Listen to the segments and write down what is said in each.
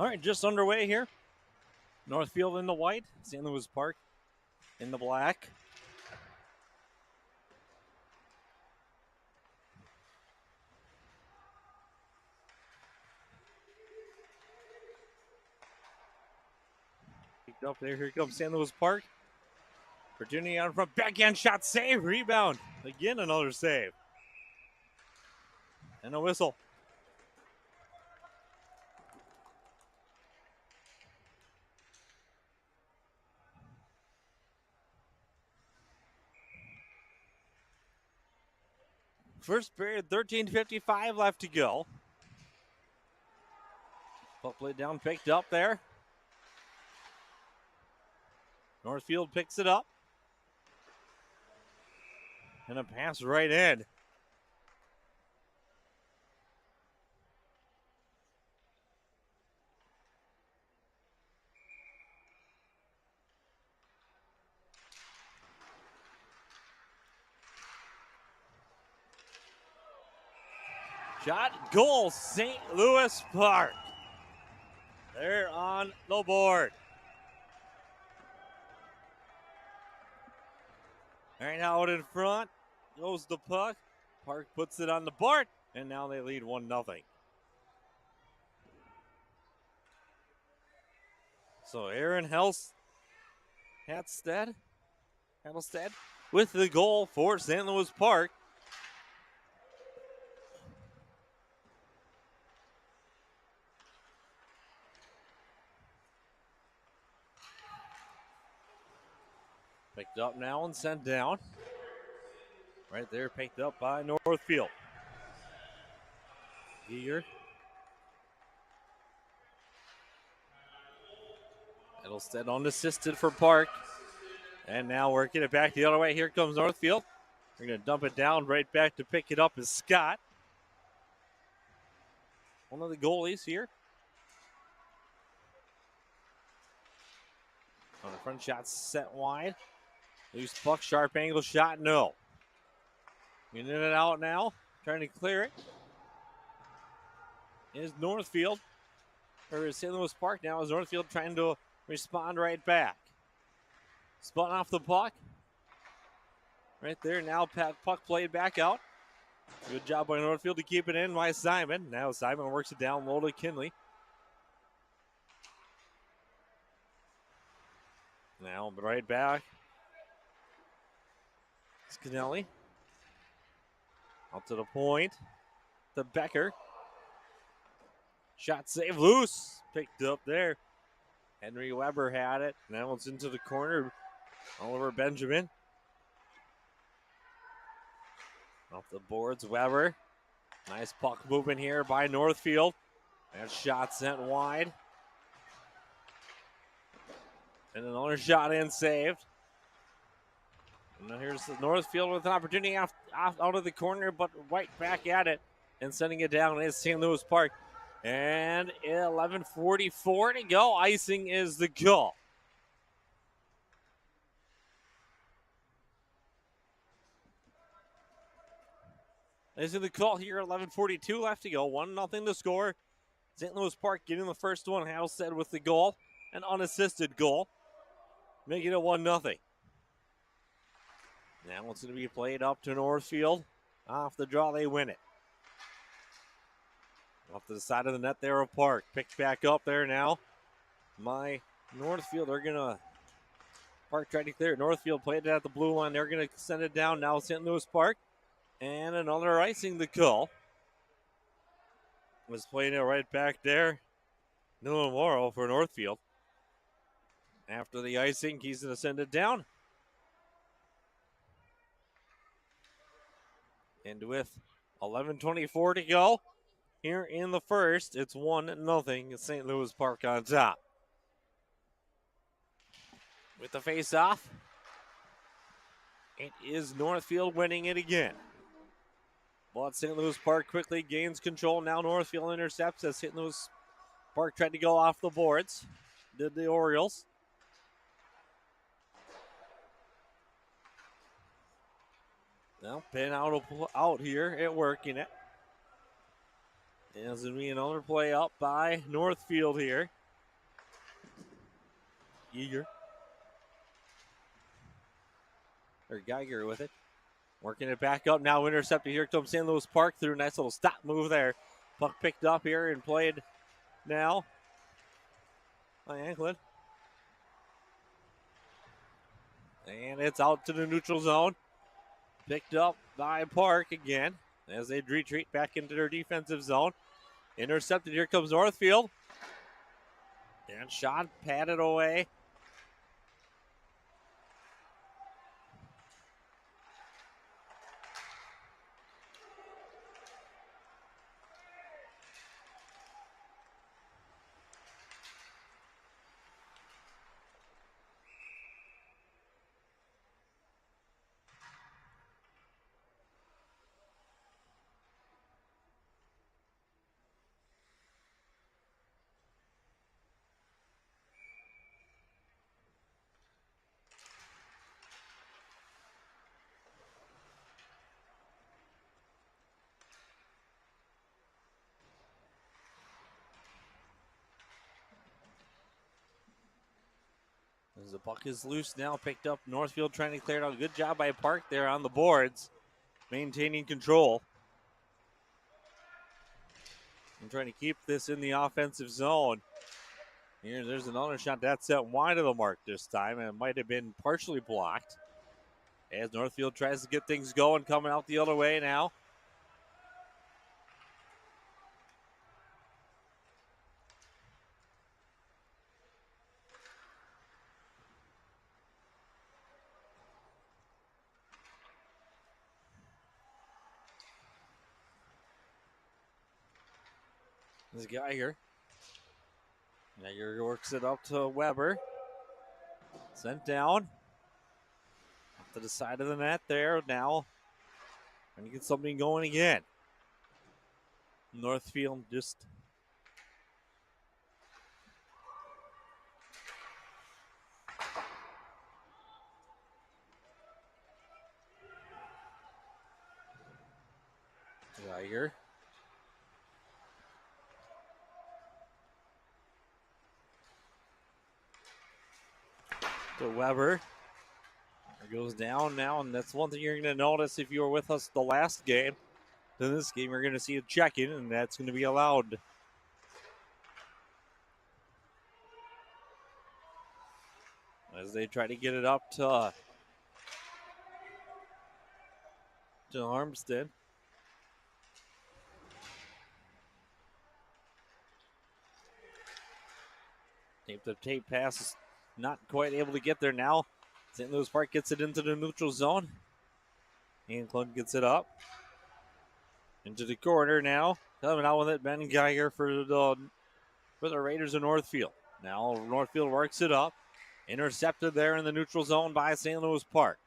All right, just underway here. Northfield in the white, St. Louis Park in the black. Picked up there. Here comes St. Louis Park. Opportunity out front. Backhand shot, save, rebound. Again, another save. And a whistle. First period, 13:55 left to go. Puck played down, picked up there. Northfield picks it up. And a pass right in. Shot, goal, St. Louis Park. They're on the board. All right, out in front goes the puck. Park puts it on the board, and now they lead 1-0. So Aaron Hatstead with the goal for St. Louis Park. Picked up now and sent down. Right there, picked up by Northfield. Eager. Edelstead unassisted for Park. And now working it back the other way. Here comes Northfield. They're going to dump it down. Right back to pick it up is Scott. One of the goalies here. On the front shot set wide. Loose puck, sharp angle shot, no. Getting it out now. Trying to clear it. Is Northfield. Or is St. Louis Park now. Is Northfield trying to respond right back. Spun off the puck. Right there. Now puck played back out. Good job by Northfield to keep it in by Simon. Now Simon works it down low to Kinley. Now right back. Scanelli. Up to the point. To Becker. Shot save loose. Picked up there. Henry Weber had it. Now it's into the corner. Oliver Benjamin. Off the boards, Weber. Nice puck movement here by Northfield. That shot sent wide. And another shot in saved. And now here's Northfield with an opportunity out of the corner, but right back at it. And sending it down is St. Louis Park. And 11:44 to go. Icing is the call. This is the call here. 11:42 left to go. 1-0 to score. St. Louis Park getting the first one. Halstead with the goal. An unassisted goal. Making it 1-0. Now it's going to be played up to Northfield. Off the draw, they win it. Off to the side of the net there of Park. Picked back up there now. My Northfield, they're going to. Park tried to clear it. Northfield played it at the blue line. They're going to send it down now. St. Louis Park. And another icing the call. Was playing it right back there. Nolan Morrow for Northfield. After the icing, he's going to send it down. And with 11:24 to go here in the first, it's 1-0. St. Louis Park on top. With the face-off, it is Northfield winning it again. But St. Louis Park quickly gains control. Now Northfield intercepts as St. Louis Park tried to go off the boards. Did the Orioles. Now pin out here at working it. There's going to be another play up by Northfield here. Geiger with it. Working it back up now, intercepted. Here comes St. Louis Park through a nice little stop move there. Puck picked up here and played now by Anklin. And it's out to the neutral zone. Picked up by Park again as they retreat back into their defensive zone. Intercepted. Here comes Northfield. And shot patted away. As the puck is loose now, picked up. Northfield trying to clear it out. Good job by Park there on the boards, maintaining control. And trying to keep this in the offensive zone. There's another shot that's set wide of the mark this time, and it might have been partially blocked. As Northfield tries to get things going, coming out the other way now. This Geiger. Geiger works it up to Weber. Sent down. Up to the side of the net there now. Trying to get something going again. Northfield just Geiger. To Weber. It goes down now, and that's one thing you're going to notice if you were with us the last game. In this game, you're going to see a check-in, and that's going to be allowed. As they try to get it up to Armstead. Tape pass is not quite able to get there now. St. Louis Park gets it into the neutral zone. Anklin gets it up. Into the corner now. Coming out with it, Ben Geiger for the Raiders of Northfield. Now Northfield works it up. Intercepted there in the neutral zone by St. Louis Park.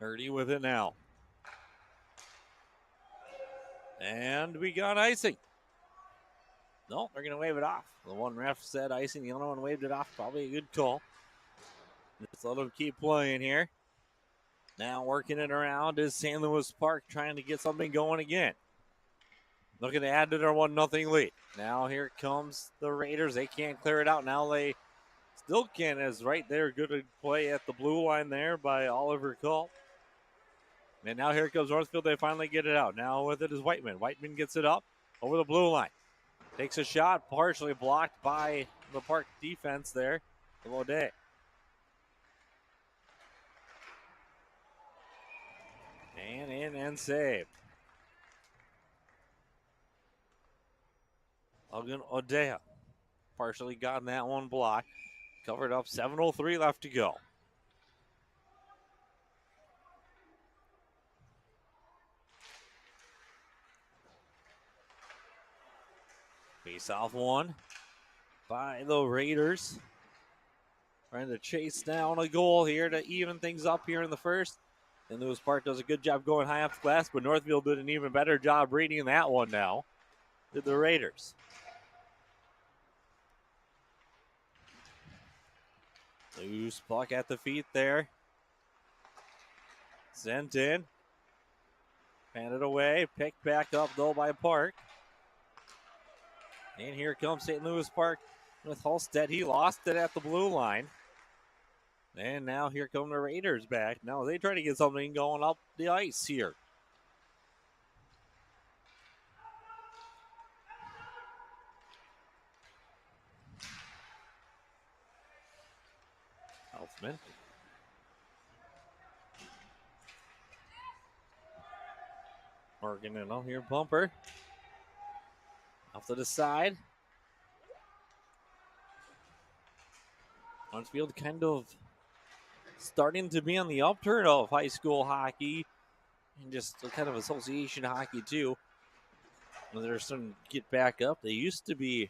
30 with it now. And we got icing. No, they're going to wave it off. The one ref said icing, the other one waved it off. Probably a good call. Let's let them keep playing here. Now working it around is St. Louis Park trying to get something going again. Looking to add to their 1-0 lead. Now here comes the Raiders. They can't clear it out. Now they still can, as right there. Good play at the blue line there by Oliver Culp. And now here comes Northfield. They finally get it out. Now with it is Whiteman. Whiteman gets it up over the blue line. Takes a shot, partially blocked by the Park defense there. Lode. And in and saved. Logan Odea partially got that one blocked. Covered up, 7:03 left to go. Face off one by the Raiders. Trying to chase down a goal here to even things up here in the first. And Lewis Park does a good job going high off the glass, but Northfield did an even better job reading that one now. Did the Raiders. Loose puck at the feet there. Sent in. Handed away, picked back up though by Park. And here comes St. Louis Park with Halstead. He lost it at the blue line. And now here come the Raiders back. Now they try to get something going up the ice here. Elfman. Morgan and all here, bumper. Off to the side. Northfield kind of starting to be on the upturn of high school hockey and just kind of association hockey too. When they're starting to get back up, they used to be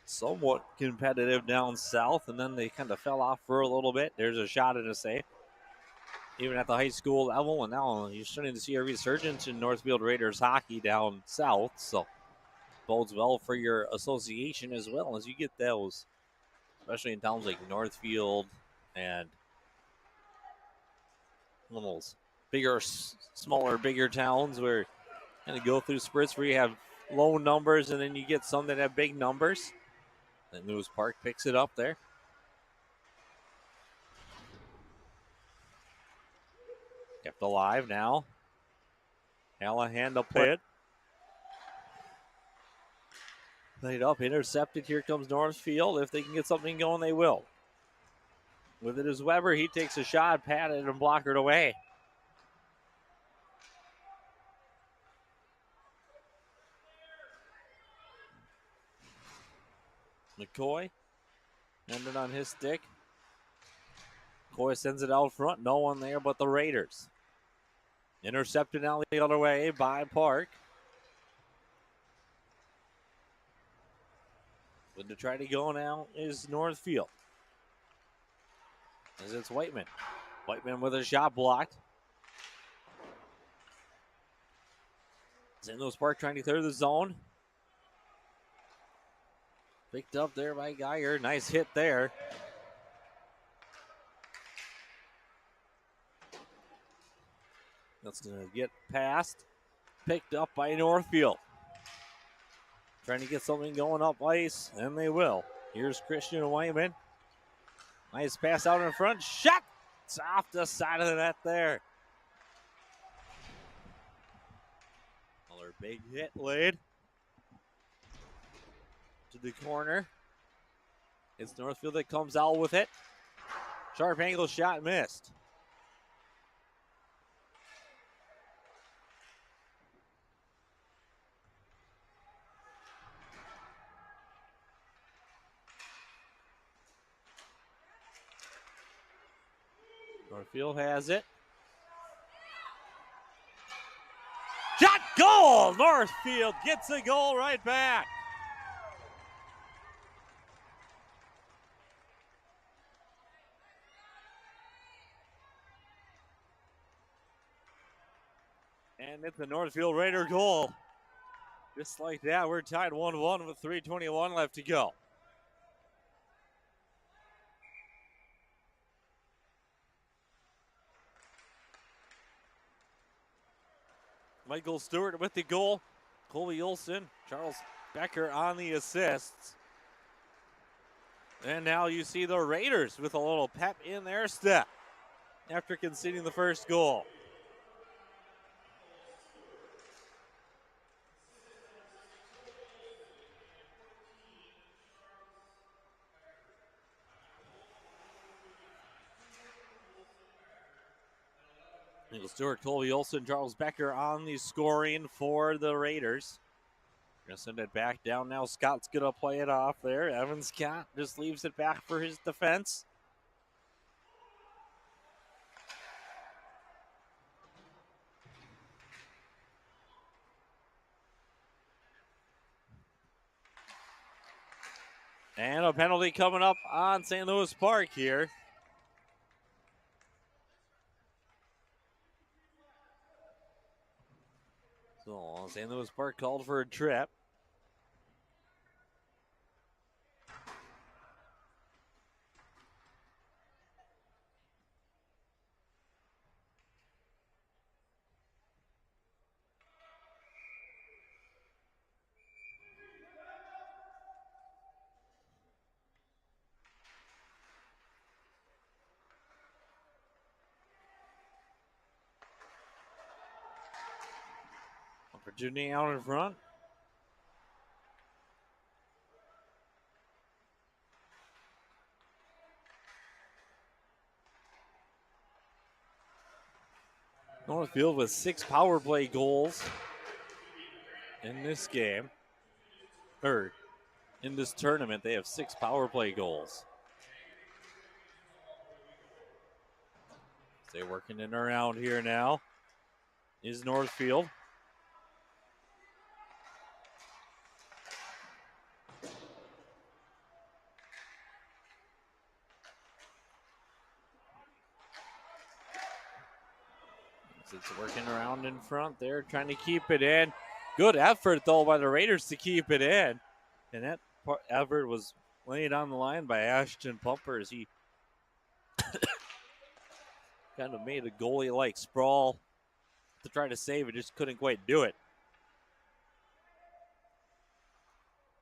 somewhat competitive down south, and then they kind of fell off for a little bit. There's a shot at a save, even at the high school level, and now you're starting to see a resurgence in Northfield Raiders hockey down south. So bodes well for your association as well as you get those, especially in towns like Northfield and little bigger, smaller, bigger towns where kind of go through spurts where you have low numbers and then you get some that have big numbers. St. Louis Park picks it up there. Kept alive now. Hallahan to play it. Played up, intercepted. Here comes Northfield. If they can get something going, they will. With it is Weber. He takes a shot, patted and blockered away. McCoy ended on his stick. McCoy sends it out front. No one there but the Raiders. Intercepted now the other way by Park. But to try to go now is Northfield. As it's Whiteman. Whiteman with a shot blocked. St. Louis Park trying to clear the zone. Picked up there by Geyer. Nice hit there. That's going to get past. Picked up by Northfield. Trying to get something going up ice, and they will. Here's Christian Whiteman. Nice pass out in front. Shot! It's off the side of the net there. Another big hit laid to the corner. It's Northfield that comes out with it. Sharp angle shot missed. Northfield has it. Shot, goal! Northfield gets a goal right back. And it's the Northfield Raider goal. Just like that, we're tied 1-1 with 3:21 left to go. Michael Stewart with the goal. Colby Olson, Charles Becker on the assists. And now you see the Raiders with a little pep in their step after conceding the first goal. Michael Stewart, Colby Olson, Charles Becker on the scoring for the Raiders. Gonna send it back down now. Scott's gonna play it off there. Evan Scott just leaves it back for his defense. And a penalty coming up on St. Louis Park here. So St. Louis Park called for a trip. Opportunity out in front. Northfield with 6 power play goals in this game. Or in this tournament, they have 6 power play goals. They're working in around here now. Is Northfield. It's working around in front there, trying to keep it in. Good effort, though, by the Raiders to keep it in. And that effort was laid on the line by Ashton Pumper as he kind of made a goalie-like sprawl to try to save it, just couldn't quite do it.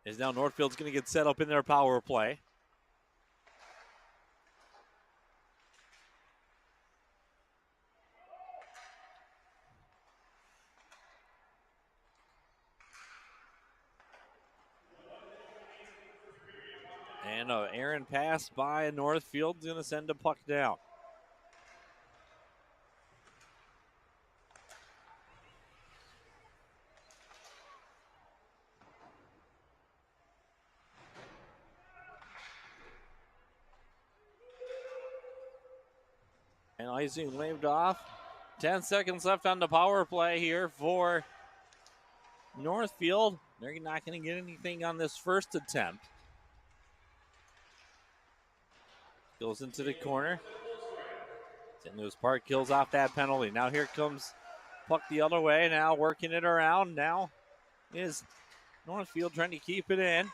As now Northfield's going to get set up in their power play. And an errant pass by Northfield's going to send a puck down. And icing waved off. 10 seconds left on the power play here for Northfield. They're not going to get anything on this first attempt. Goes into the corner. St. Louis Park kills off that penalty. Now here comes puck the other way. Now working it around. Now is Northfield trying to keep it in.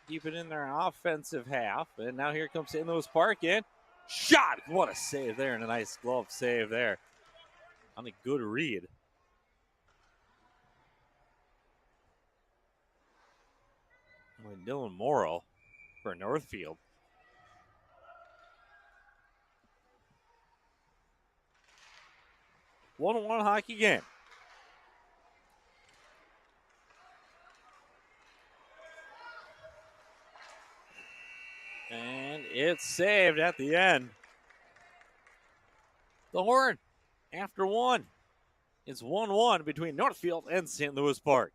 Keep it in their offensive half. And now here comes St. Louis Park in. Shot! What a save there, and a nice glove save there on a good read. Dylan Morrow for Northfield. One-on-one hockey game. And it's saved at the end. The horn after one. It's 1-1 between Northfield and St. Louis Park.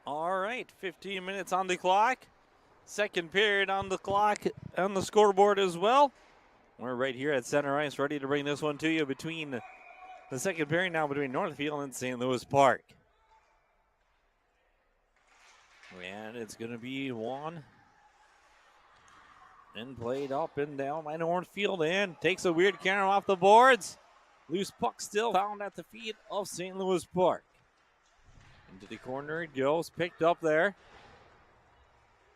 All right, 15 minutes on the clock. Second period on the clock, on the scoreboard as well. We're right here at center ice, ready to bring this one to you between the second period now between Northfield and St. Louis Park. And it's going to be one. And played up and down by Northfield and takes a weird counter off the boards. Loose puck still found at the feet of St. Louis Park. Into the corner it goes, picked up there.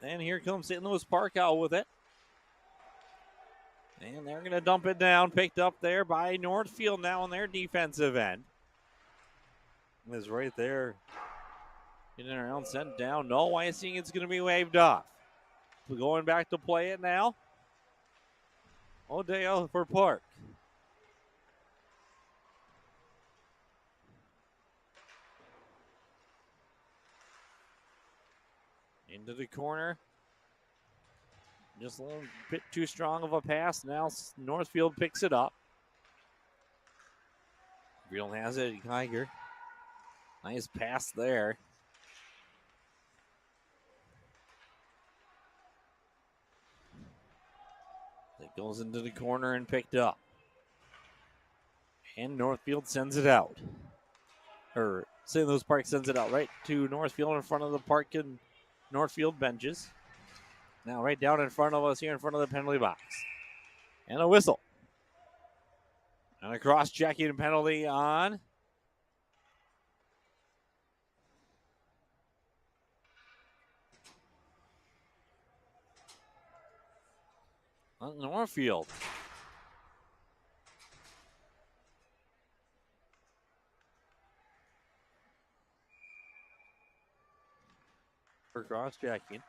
And here comes St. Louis Park out with it. And they're going to dump it down. Picked up there by Northfield now on their defensive end. Is right there. Getting around, sent down. No icing. It's going to be waved off. We're going back to play it now. O'Dale for Park. Into the corner. Just a little bit too strong of a pass. Now Northfield picks it up. Field has it. Kiger. Nice pass there. It goes into the corner and picked up. And Northfield sends it out. Or St. Louis Park sends it out right to Northfield in front of the Park and Northfield benches. Now right down in front of us here in front of the penalty box. And a whistle. And a cross-checking penalty on Northfield. For cross-checking.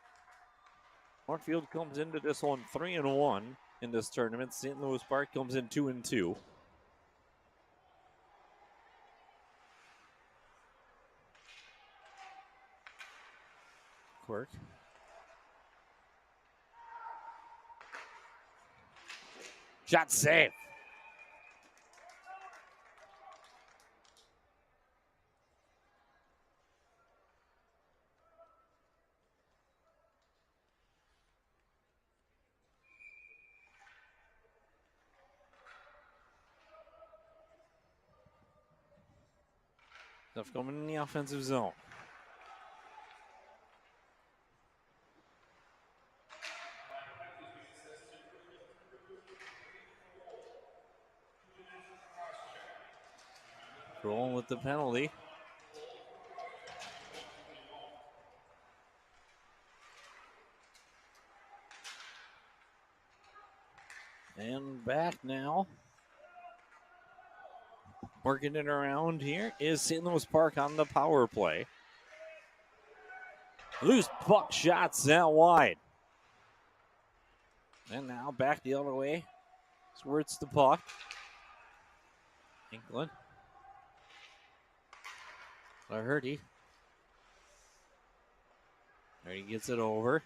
Northfield comes into this one 3-1 in this tournament. St. Louis Park comes in 2-2. Quirk. Shot save. Stuff coming in the offensive zone. Rolling with the penalty. And back now. Working it around here is St. Louis Park on the power play. Loose puck shots out wide. And now back the other way. Squirts the puck. England. Laherty. There he gets it over.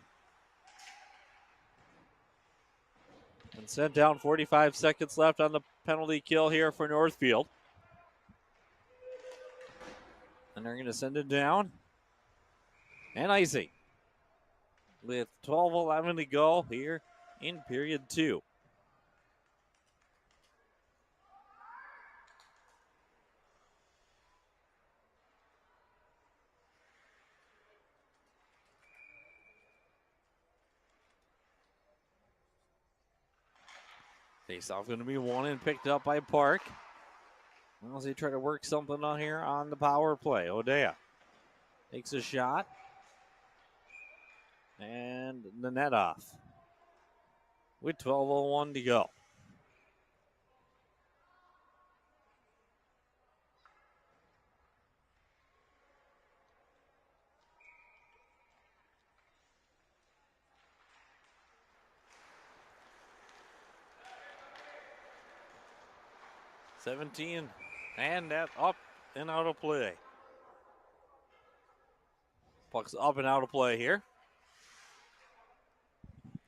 And sent down. 45 seconds left on the penalty kill here for Northfield. And they're going to send it down. And icing. With 12:11 to go here in period 2. Face-off going to be won and picked up by Park. Well, as they try to work something on here on the power play. O'Dea takes a shot. And the net off. With 12:01 to go. $17 and that up and out of play. Puck's up and out of play here.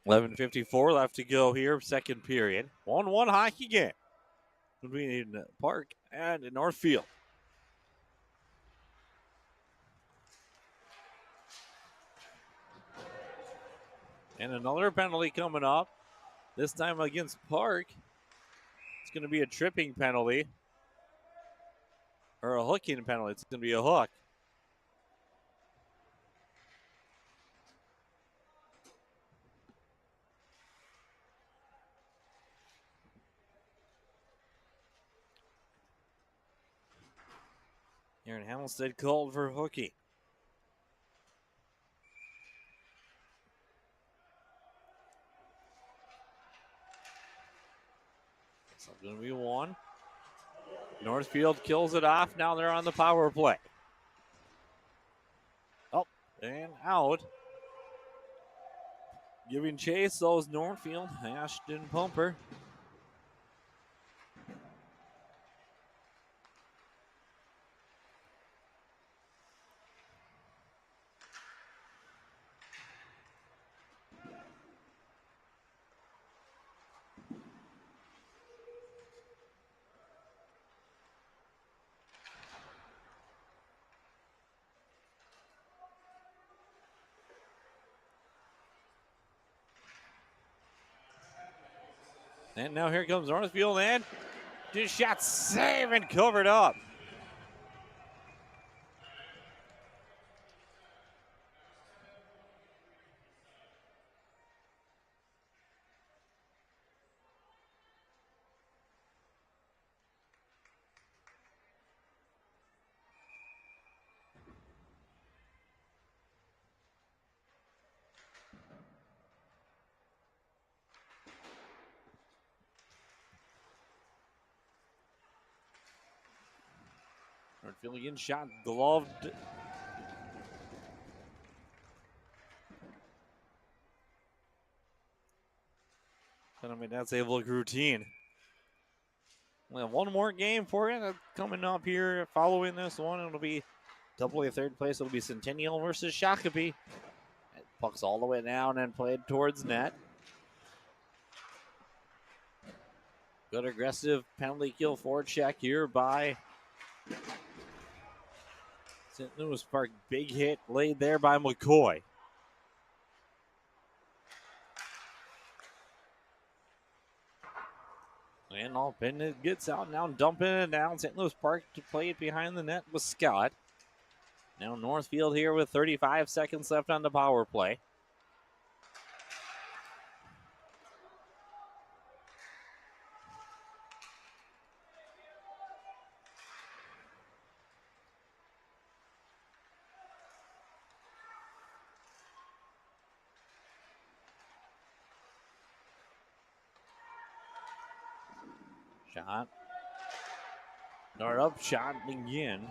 11:54 left to go here, second period. 1-1 hockey game between Park and Northfield. And another penalty coming up. This time against Park. It's going to be a tripping penalty. Or a hooking penalty. It's going to be a hook. Aaron Hamilstead called for hooking. So it's going to be one. Northfield kills it off. Now they're on the power play. Oh, and out. Giving chase, those Northfield, Ashton Pumper. And now here comes Northfield, and just shot, save, and covered up. Northfield again shot, gloved. I mean, that's a look routine. We have one more game for you coming up here following this one. It'll be double third place. It'll be Centennial versus Shakopee. Puck's all the way down and played towards net. Good aggressive penalty kill forecheck here by St. Louis Park. Big hit laid there by McCoy. And Alpin it gets out now, dumping it down. St. Louis Park to play it behind the net with Scott. Now Northfield here with 35 seconds left on the power play. Shot. Dart up, shot again.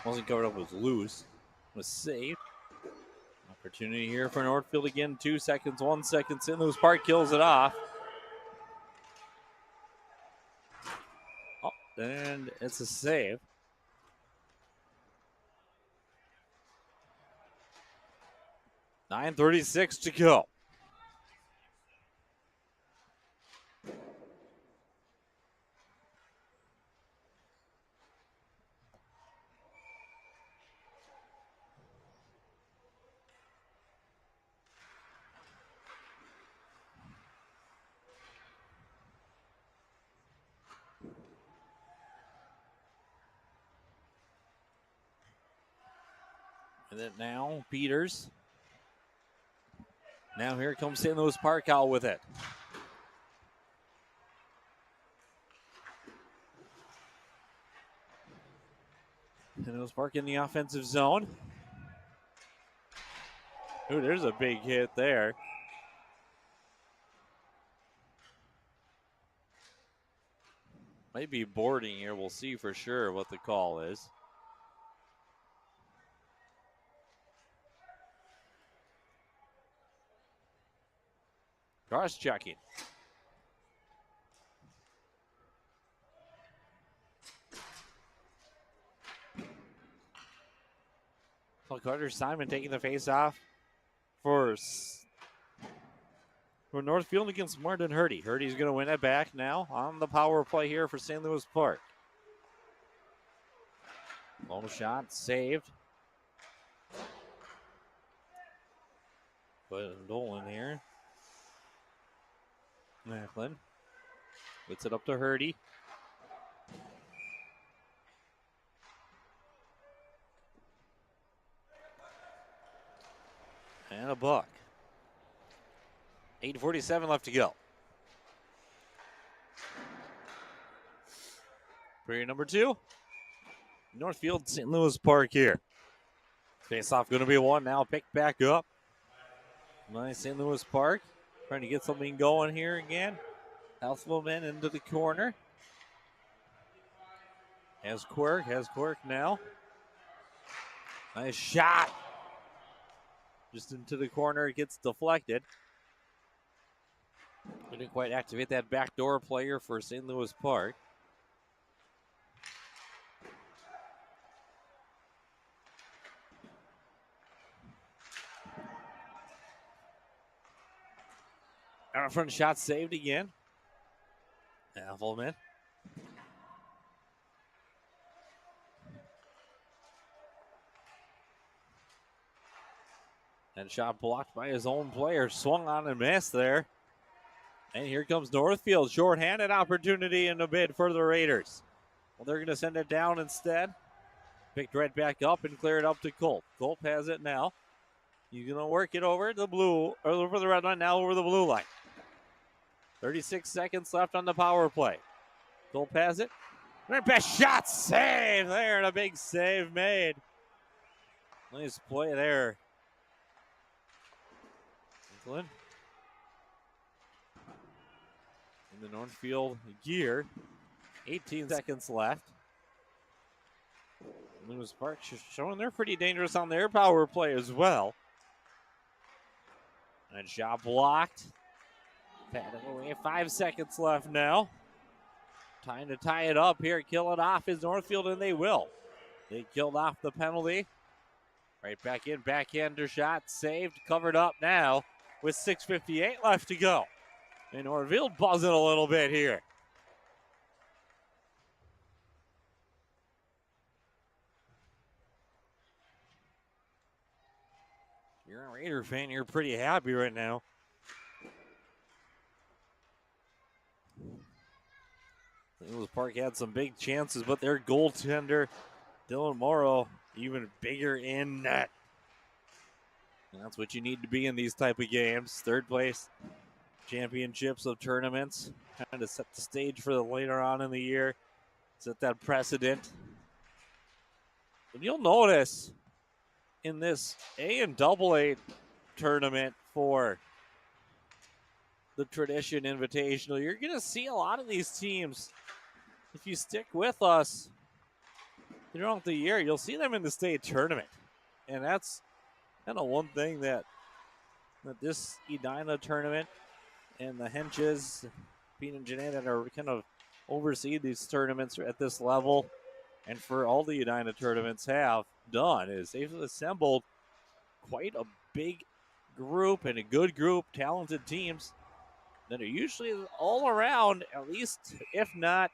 Wasn't covered up, was loose. Was saved. Opportunity here for Northfield again. 2 seconds, 1 second. St. Louis Park kills it off. Oh, and it's a save. .9:36 to go. And then now Peters. Now here comes St. Louis Park out with it. St. Louis Park in the offensive zone. Ooh, there's a big hit there. Might be boarding here. We'll see for sure what the call is. Cross-checking. So Carter Simon taking the face off for Northfield against Martin Hurdy. Hurdy's going to win it back now on the power play here for St. Louis Park. Low shot saved. But Dolan here. Macklin puts it up to Hurdy. And a buck. 8:47 left to go. Period number 2. Northfield, St. Louis Park here. Face off going to be one now. Picked back up. Nice St. Louis Park. Trying to get something going here again. Houseful men into the corner. Has Quirk now. Nice shot. Just into the corner, it gets deflected. Couldn't quite activate that backdoor player for St. Louis Park. Out front shot saved again. Affelman. And shot blocked by his own player. Swung on and missed there. And here comes Northfield. Short-handed opportunity in the bid for the Raiders. Well, they're going to send it down instead. Picked right back up and clear it up to Culp. Culp has it now. He's going to work it over the blue, or over the red line, now over the blue line. 36 seconds left on the power play. Culp has it. Best shot save there, and a big save made. Nice play there. Franklin in the Northfield gear. 18 seconds left. Lewis Park showing they're pretty dangerous on their power play as well. And shot blocked. Patted away. 5 seconds left now. Time to tie it up here. Kill it off is Northfield, and they will. They killed off the penalty. Right back in. Backhander shot. Saved. Covered up now with 6:58 left to go. And Northfield buzzing a little bit here. You're a Raider fan, you're pretty happy right now. St. Louis Park had some big chances, but their goaltender, Dylan Morrow, even bigger in net. And that's what you need to be in these type of games. Third place championships of tournaments. Kind of set the stage for the later on in the year. Set that precedent. And you'll notice in this A and AA tournament for the Tradition Invitational, you're going to see a lot of these teams. If you stick with us throughout the year, you'll see them in the state tournament. And that's kind of one thing that this Edina tournament and the Henches, Pete and Jeanette, that are kind of oversee these tournaments at this level, and for all the Edina tournaments have done, is they've assembled quite a big group and a good group, talented teams that are usually all around, at least, if not,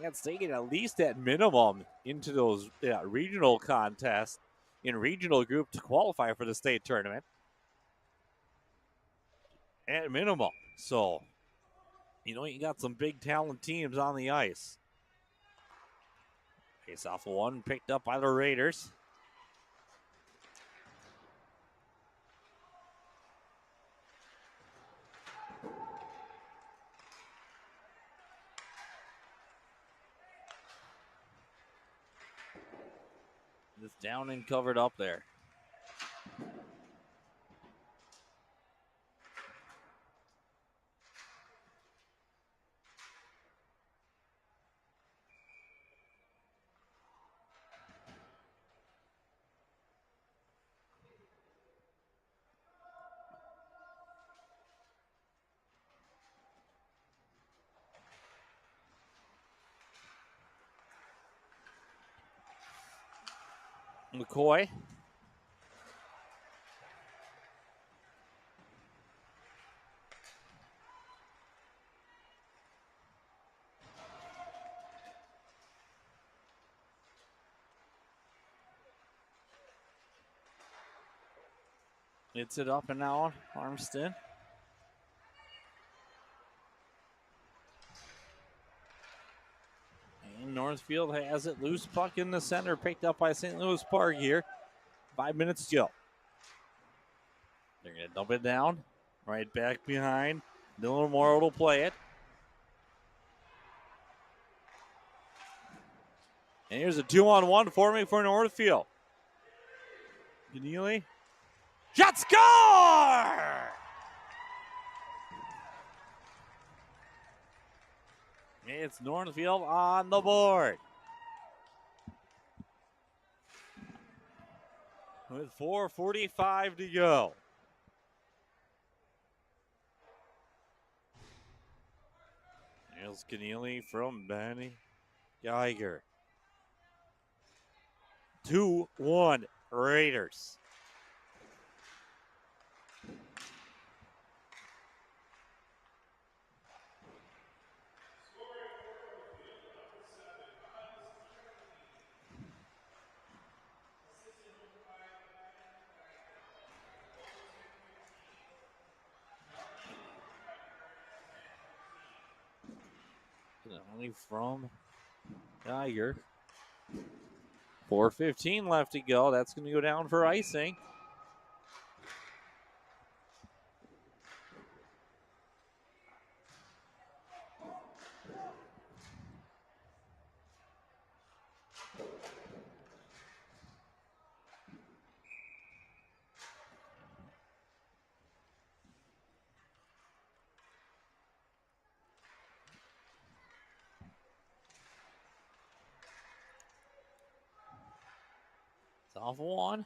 let's take it at least at minimum into those regional contests in regional group to qualify for the state tournament. At minimum. So, you got some big talent teams on the ice. Face off one picked up by the Raiders. Just down and covered up there. McCoy. It's it up and now, Armstead. And Northfield has it. Loose puck in the center, picked up by St. Louis Park here. 5 minutes to go. They're going to dump it down. Right back behind. Dylan Morrow will play it. And here's a 2-on-1 forming for Northfield. Ganili. Shot score! It's Northfield on the board. with 4:45 to go. Niels Keneally from Benny Geiger. 2-1 Raiders. Only from Geiger. 4:15 left to go. That's going to go down for icing. It's off one.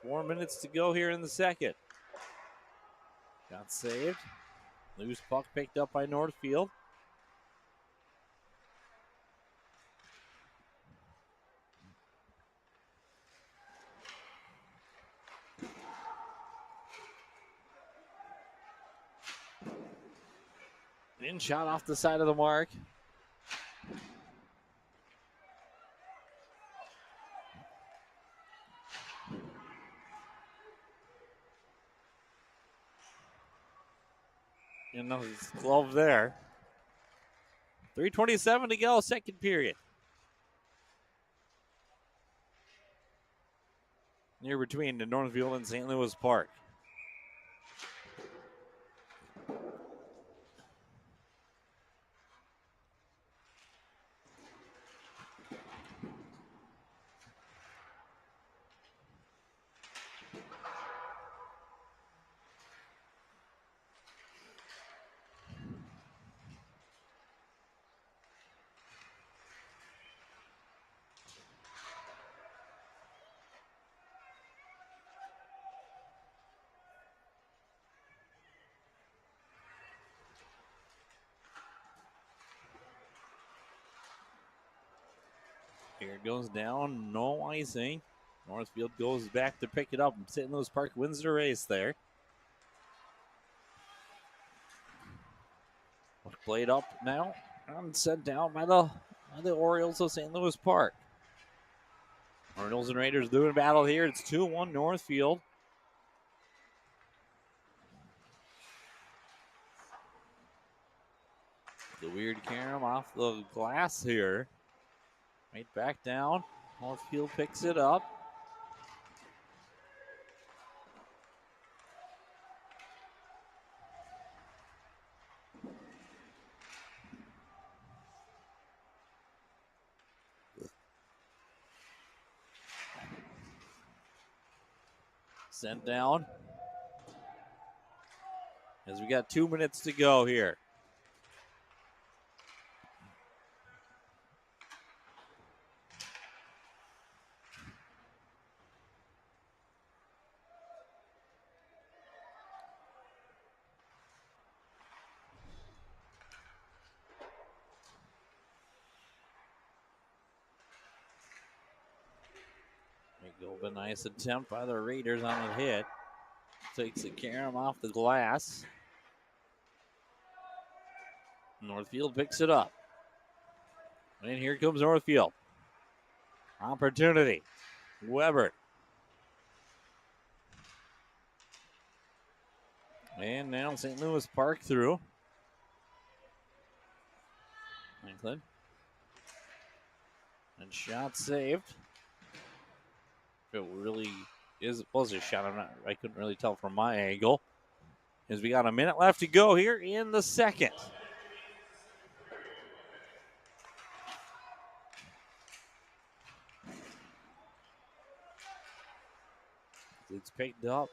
Four minutes to go here in the second. Got saved. Loose puck picked up by Northfield. In shot off the side of the mark. And his glove there. 3:27 to go, second period. Near between the Northfield and St. Louis Park. Here it goes down, no icing. Northfield goes back to pick it up. St. Louis Park wins the race there. Played up now and sent down by the Orioles of St. Louis Park. Orioles and Raiders doing battle here. It's 2-1 Northfield. The weird carom off the glass here. Right back down. Northfield picks it up. Sent down. As we got 2 minutes to go here. A nice attempt by the Raiders on the hit. Takes the carom off the glass. Northfield picks it up. And here comes Northfield. Opportunity. Weber. And now St. Louis Park through. Franklin. And shot saved. It really was a shot. I couldn't really tell from my angle. As we got a minute left to go here in the second. It's picked up.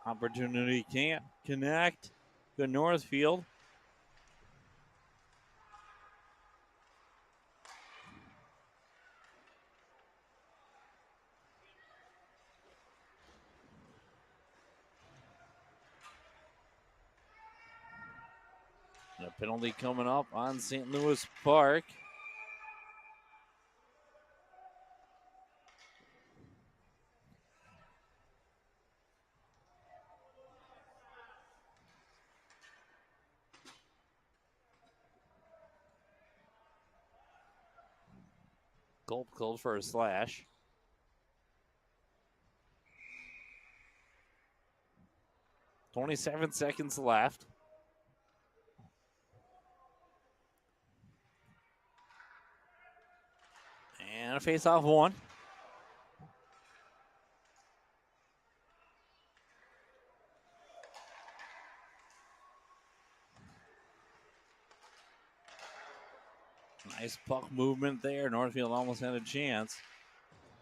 Opportunity can't connect. Good Northfield. And a penalty coming up on St. Louis Park. Gulp called for a slash. "27 seconds left. And a face-off one. Nice puck movement there. Northfield almost had a chance.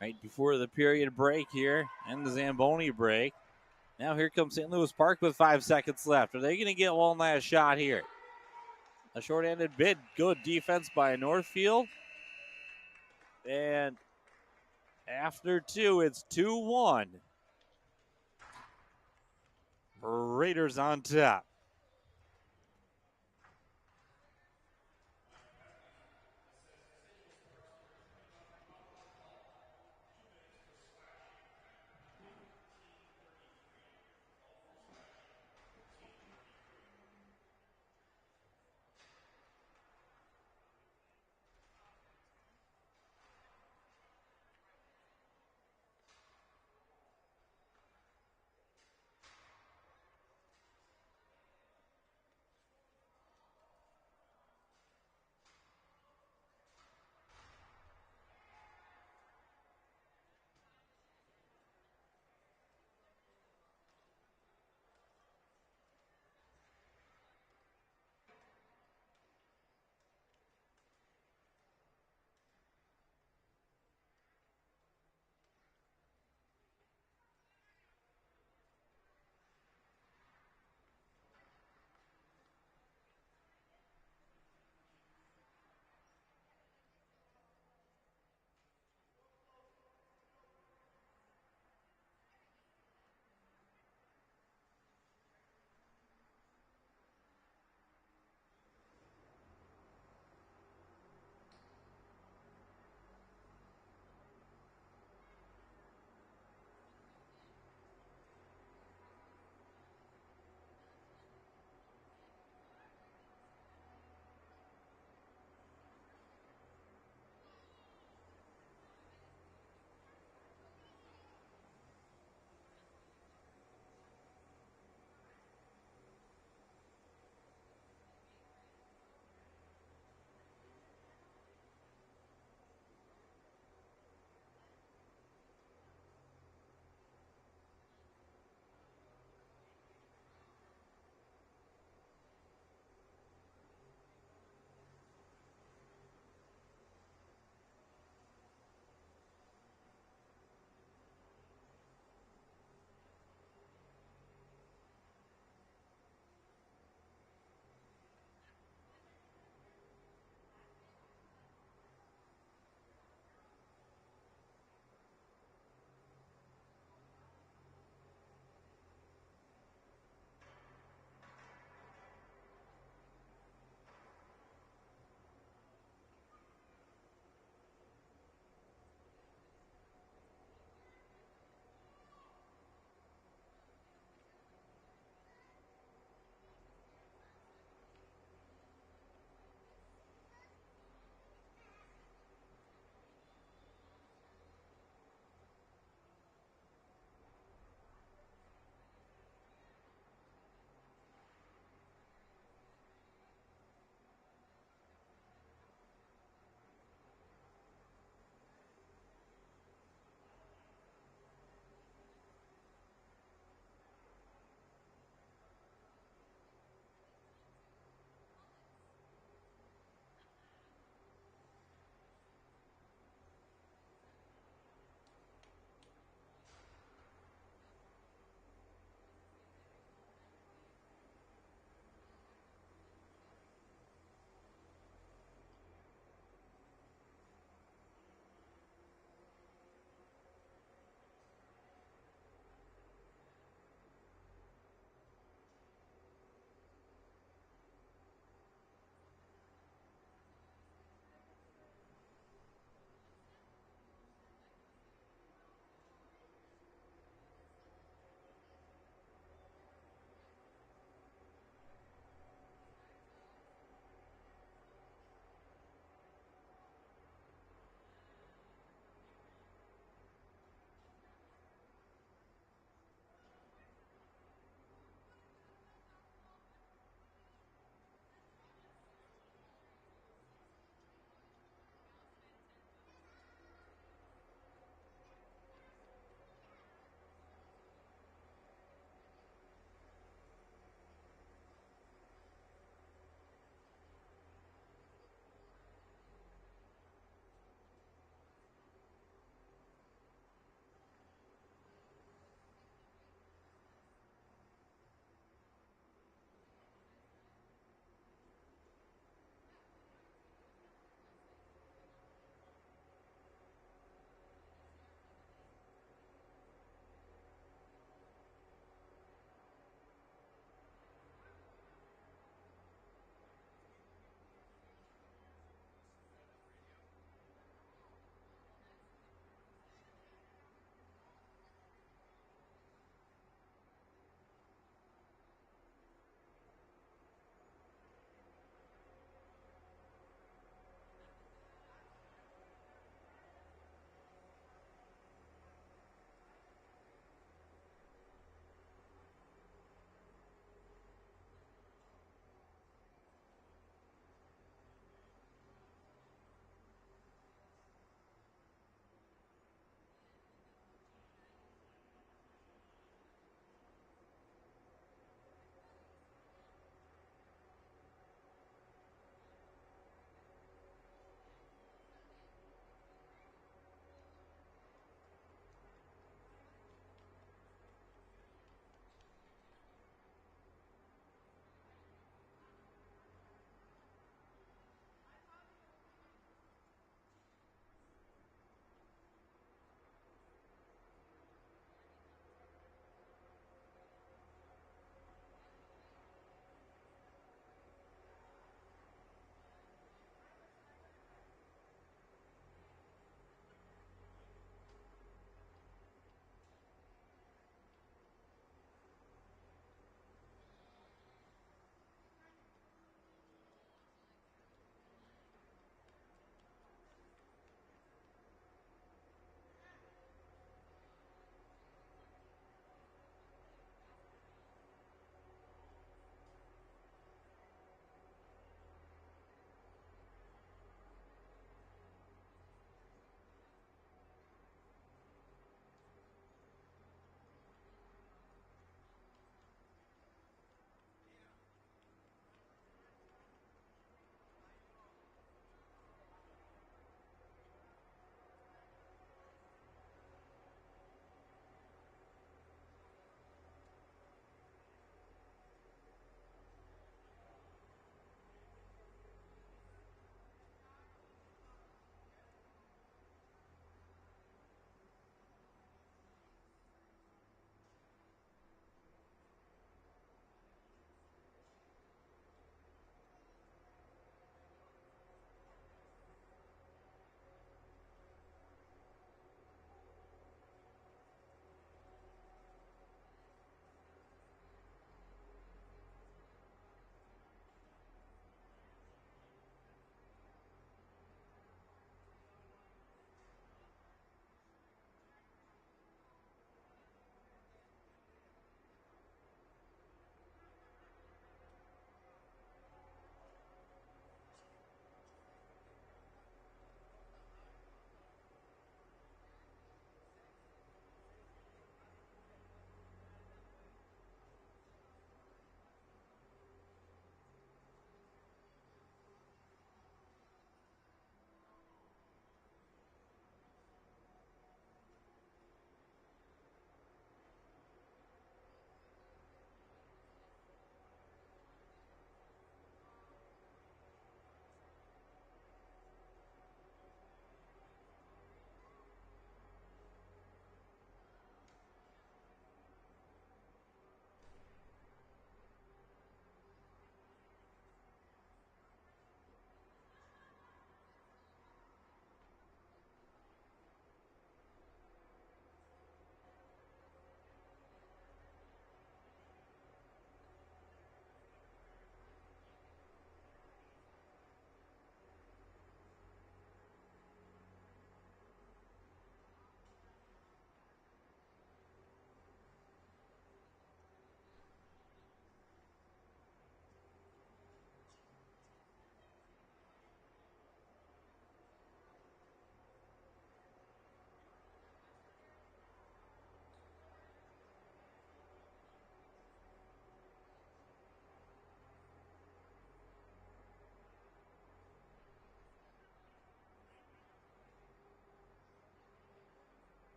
Right before the period break here and the Zamboni break. Now here comes St. Louis Park with 5 seconds left. Are they going to get one last shot here? A short-handed bid. Good defense by Northfield. And after 2, it's 2-1. Raiders on top.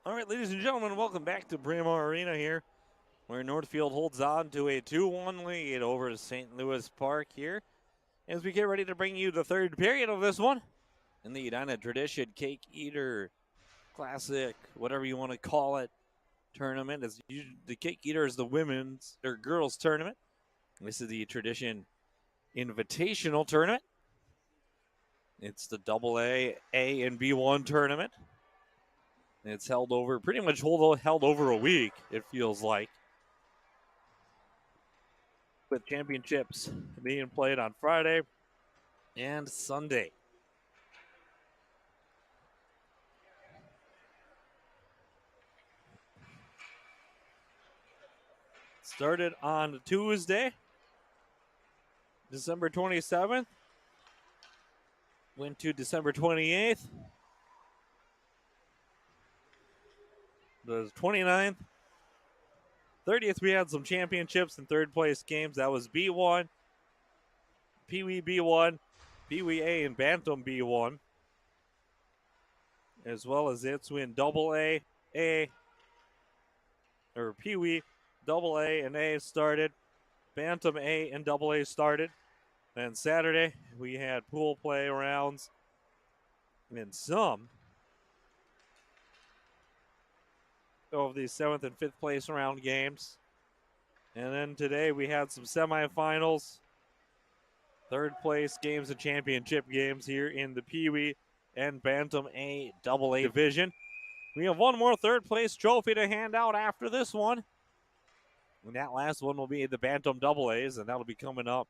All right, ladies and gentlemen, welcome back to Braemar Arena here, where Northfield holds on to a 2-1 lead over St. Louis Park here as we get ready to bring you the third period of this one in the Edina Tradition Cake Eater Classic, whatever you want to call it, tournament. The Cake Eater is the women's or girls tournament. This is the Tradition Invitational tournament. It's the AA, A, and B1 tournament. It's held over, pretty much held over a week, it feels like, with championships being played on Friday and Sunday. Started on Tuesday, December 27th, went to December 28th, the 29th, 30th, we had some championships and third place games. That was B1, Pee Wee B1, Pee Wee A, and Bantam B1, as well as its win AA, A, or Pee Wee, AA, and A started. Bantam A and AA started. Then Saturday, we had pool play rounds and some of the 7th and 5th place round games. And then today we had some semifinals, third place games, and championship games here in the Pee Wee and Bantam A AA division. We have one more third place trophy to hand out after this one. And that last one will be the Bantam AAs, and that'll be coming up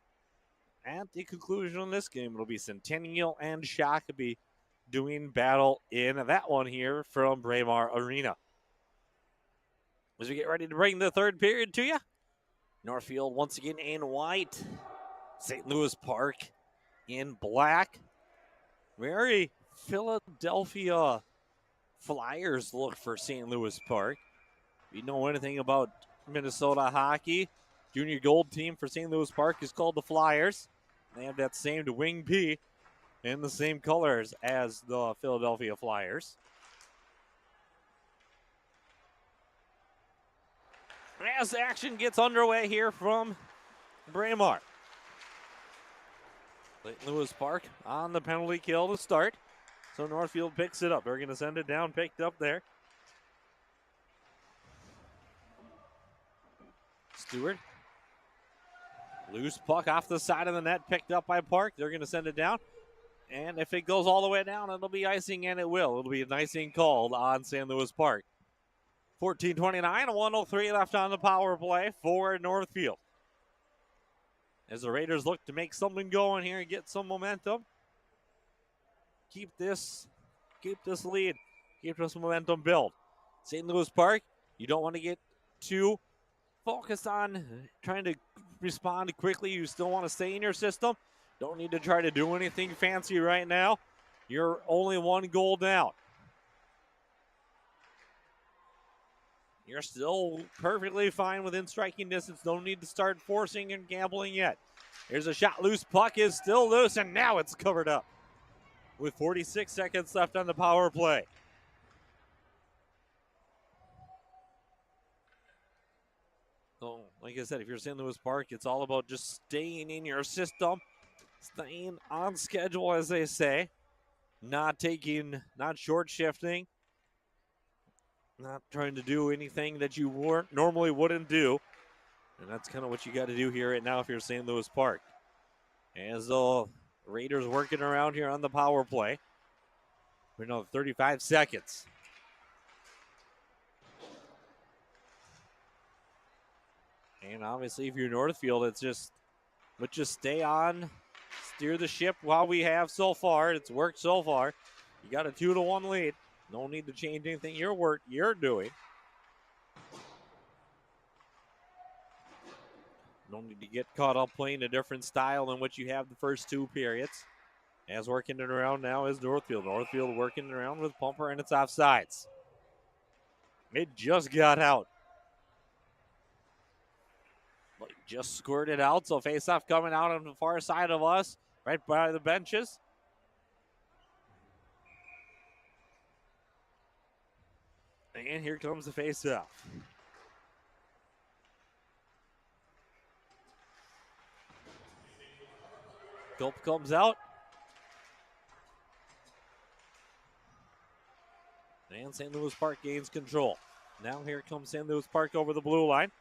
at the conclusion of this game. It'll be Centennial and Shakopee doing battle in that one here from Braemar Arena. As we get ready to bring the third period to you, Northfield once again in white, St. Louis Park in black. Very Philadelphia Flyers look for St. Louis Park. If you know anything about Minnesota hockey, junior gold team for St. Louis Park is called the Flyers. They have that same wing P in the same colors as the Philadelphia Flyers. As action gets underway here from Braemar. St. Louis Park on the penalty kill to start. So Northfield picks it up. They're going to send it down, picked up there. Stewart. Loose puck off the side of the net, picked up by Park. They're going to send it down. And if it goes all the way down, it'll be icing, and it will. It'll be an icing called on St. Louis Park. 14:29, 1:03 left on the power play for Northfield. As the Raiders look to make something going here and get some momentum. Keep this lead. Keep this momentum build. St. Louis Park, you don't want to get too focused on trying to respond quickly. You still want to stay in your system. Don't need to try to do anything fancy right now. You're only one goal down. You're still perfectly fine within striking distance. Don't need to start forcing and gambling yet. Here's a shot. Loose puck is still loose, and now it's covered up with 46 seconds left on the power play. So, like I said, if you're St. Louis Park, it's all about just staying in your system, staying on schedule, as they say, not short shifting, not trying to do anything that you normally wouldn't do. And that's kind of what you got to do here right now if you're St. Louis Park. As the Raiders working around here on the power play. We're another 35 seconds. And obviously, if you're Northfield, it's just stay on, steer the ship while we have so far. It's worked so far. You got a 2-1 lead. No need to change anything you're doing. No need to get caught up playing a different style than what you have the first two periods. As working it around now is Northfield. Northfield working it around with Pumper, and it's offsides. It just got out. But just squirted out, so face-off coming out on the far side of us, right by the benches. And here comes the face-off. Culp comes out. And St. Louis Park gains control. Now here comes St. Louis Park over the blue line.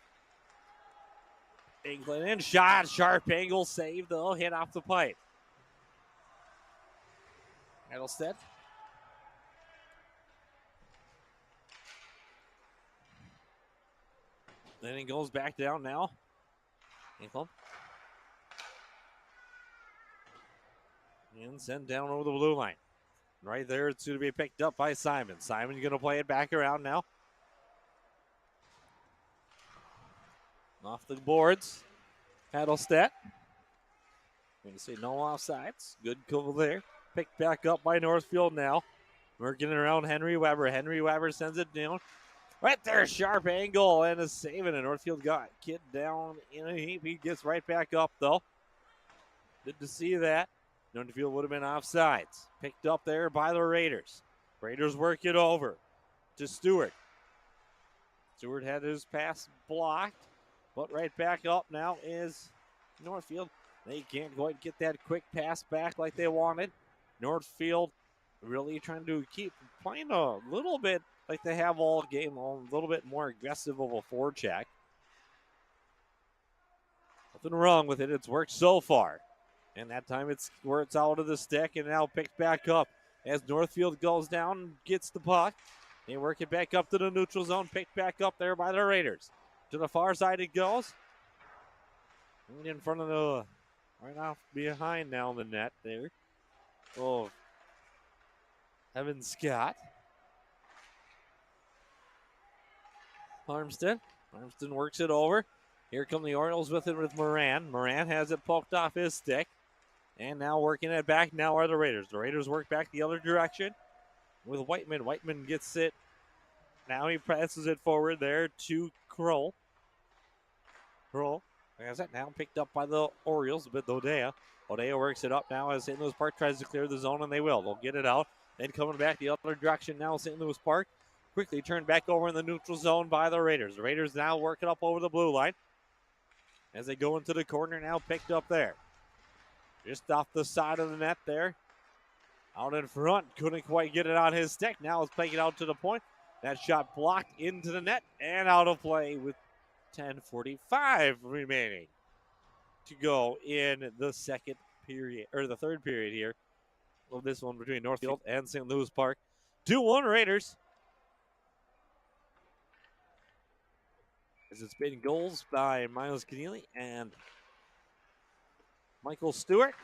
England in, shot, sharp angle, save though, hit off the pipe. Edelstedt. Then he goes back down now. England. And sent down over the blue line. Right there, it's going to be picked up by Simon. Simon's going to play it back around now. Off the boards. Edelstedt. Going to say no offsides. Good call there. Picked back up by Northfield now. Working around Henry Weber. Henry Weber sends it down. Right there, sharp angle and a save. And Northfield got Kid down in a heap. He gets right back up though. Good to see that. Northfield would have been offsides. Picked up there by the Raiders. Raiders work it over to Stewart. Stewart had his pass blocked, but right back up now is Northfield. They can't quite get that quick pass back like they wanted. Northfield really trying to keep playing a little bit like they have all game, a little bit more aggressive of a forecheck. Nothing wrong with it. It's worked so far. And that time it's where it's out of the stick and now picked back up as Northfield goes down and gets the puck. They work it back up to the neutral zone, picked back up there by the Raiders. To the far side it goes. And in front of the, right off behind now the net there. Oh, Evan Scott. Armstead works it over. Here come the Orioles with it with Moran. Moran has it poked off his stick. And now working it back now are the Raiders. The Raiders work back the other direction with Whiteman. Whiteman gets it. Now he passes it forward there to Kroll. Kroll has it now picked up by the Orioles with Odea. Odea works it up now as St. Louis Park tries to clear the zone, and they will. They'll get it out. Then coming back the other direction now, St. Louis Park. Quickly turned back over in the neutral zone by the Raiders. The Raiders now working up over the blue line. As they go into the corner now, picked up there. Just off the side of the net there. Out in front, couldn't quite get it on his stick. Now it's playing it out to the point. That shot blocked into the net and out of play with 10:45 remaining to go in the second period, or the third period here of this one between Northfield and St. Louis Park. 2-1 Raiders. As it's been goals by Miles Keneally and Michael Stewart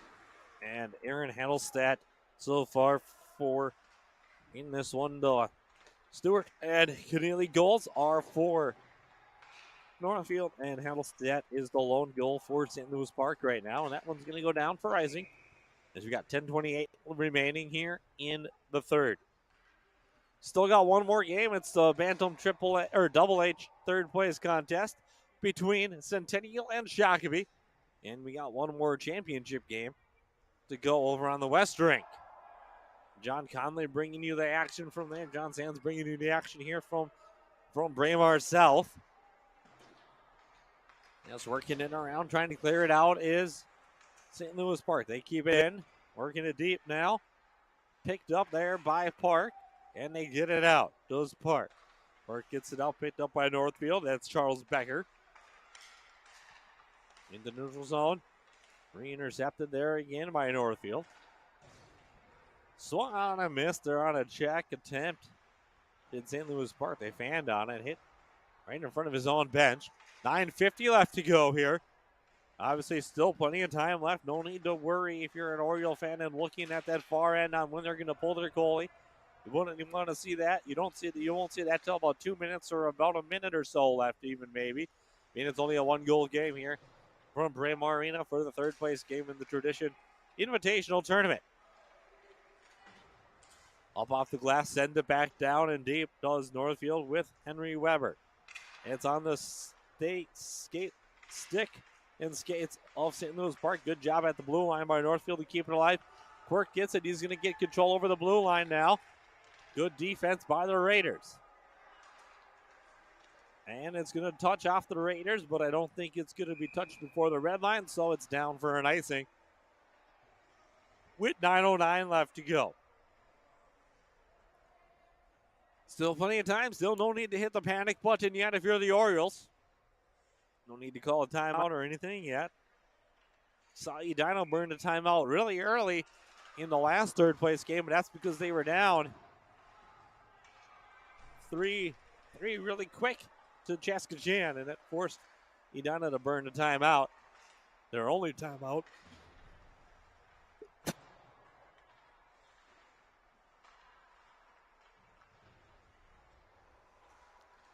and Aaron Hadelstadt so far for in this one. The Stewart and Keneally goals are for Northfield, and Hadelstadt is the lone goal for St. Louis Park right now, and that one's going to go down for Rising as we got 10:28 remaining here in the third. Still got one more game. It's the Bantam Double H third place contest between Centennial and Shakopee. And we got one more championship game to go over on the West Rink. John Conley bringing you the action from there. John Sands bringing you the action here from Braemar South. Just working it around, trying to clear it out is St. Louis Park. They keep it in, working it deep now. Picked up there by Park, and they get it out. Does Park. Park gets it out, picked up by Northfield. That's Charles Becker. In the neutral zone. Re-intercepted there again by Northfield. Swung on a miss. They're on a check attempt. Did St. Louis Park. They fanned on it. Hit right in front of his own bench. 9:50 left to go here. Obviously still plenty of time left. No need to worry if you're an Oriole fan and looking at that far end on when they're going to pull their goalie. You wouldn't even want to see that. You won't see that till about 2 minutes or about a minute or so left even maybe. I mean, it's only a one-goal game here from Braemar Arena for the third place game in the Tradition Invitational Tournament. Up off the glass, send it back down and deep does Northfield with Henry Weber. It's on the stick and skates of St. Louis Park. Good job at the blue line by Northfield to keep it alive. Quirk gets it. He's going to get control over the blue line now. Good defense by the Raiders. And it's going to touch off the Raiders, but I don't think it's going to be touched before the red line, so it's down for an icing with 9:09 left to go. Still plenty of time. Still no need to hit the panic button yet if you're the Orioles. No need to call a timeout or anything yet. Saw Edina burn a timeout really early in the last third place game, but that's because they were down three really quick to Chaskachan, and it forced Edina to burn the timeout. Their only timeout.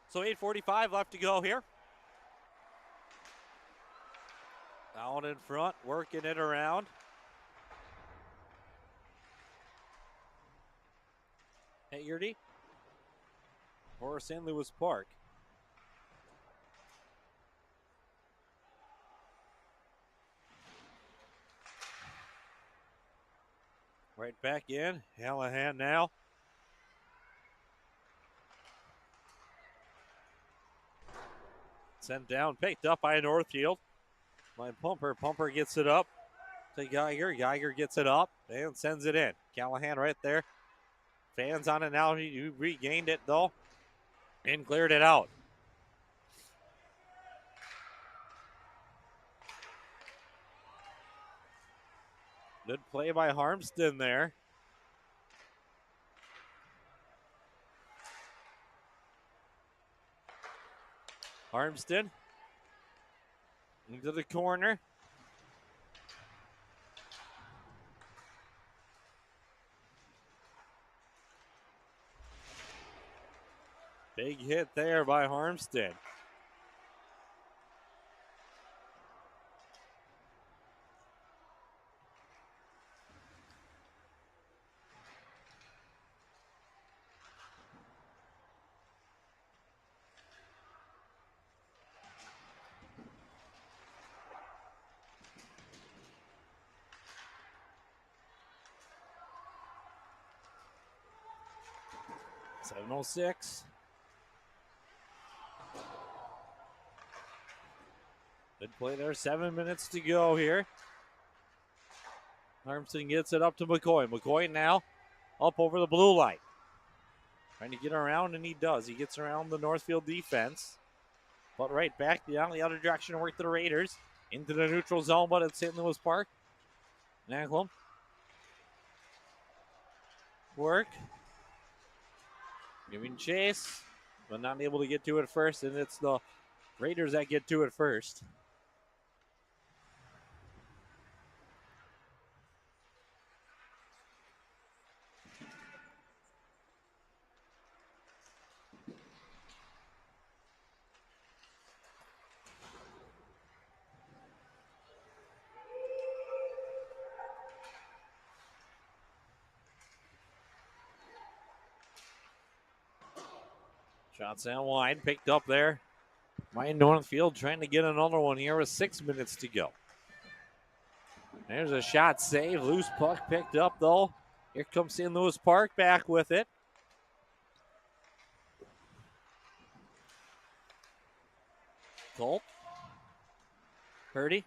So 8:45 left to go here. Out in front, working it around. Hagerty for St. Louis Park. Right back in. Hallahan now. Sent down, picked up by Northfield. By Pumper. Pumper gets it up to Geiger. Geiger gets it up and sends it in. Callahan right there. Fans on it now. He regained it though and cleared it out. Good play by Harmston there. Harmston into the corner. Big hit there by Harmston. .706. Good play there. 7 minutes to go here. Harmston gets it up to McCoy. McCoy now up over the blue line. Trying to get around, and he does. He gets around the Northfield defense. But right back down the other direction to work the Raiders. Into the neutral zone, but it's St. Louis Park. Naglum. Work. Giving chase, but not able to get to it first, and it's the Raiders that get to it first. Shots out wide, picked up there by Northfield, trying to get another one here with 6 minutes to go. There's a shot saved, loose puck picked up though. Here comes St. Louis Park back with it. Colt. Purdy.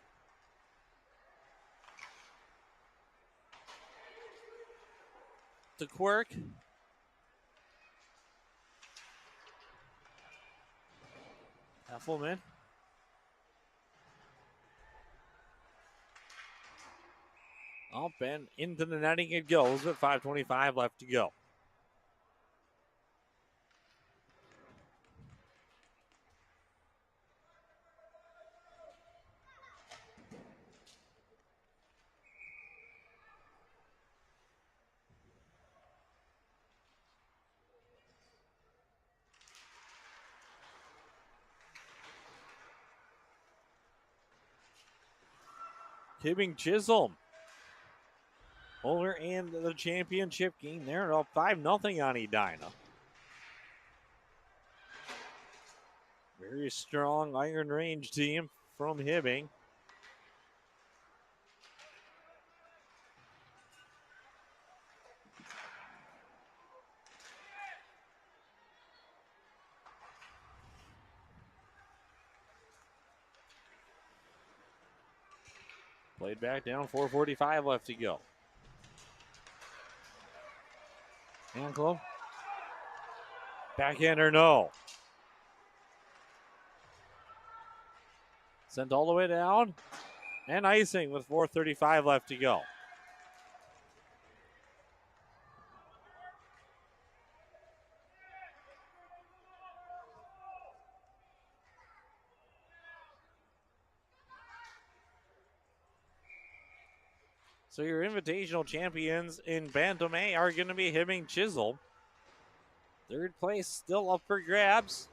To Quirk. Heffelman. Up and into the netting it goes with 5:25 left to go. Kibbing Chisholm over in the championship game there, up 5-0 on Edina. Very strong Iron Range team from Hibbing. Played back down, 4:45 left to go. Handclub. Backhander, no. Sent all the way down. And icing with 4:35 left to go. So your Invitational champions in Bantam A are going to be Hibbing Chisholm. Third place still up for grabs,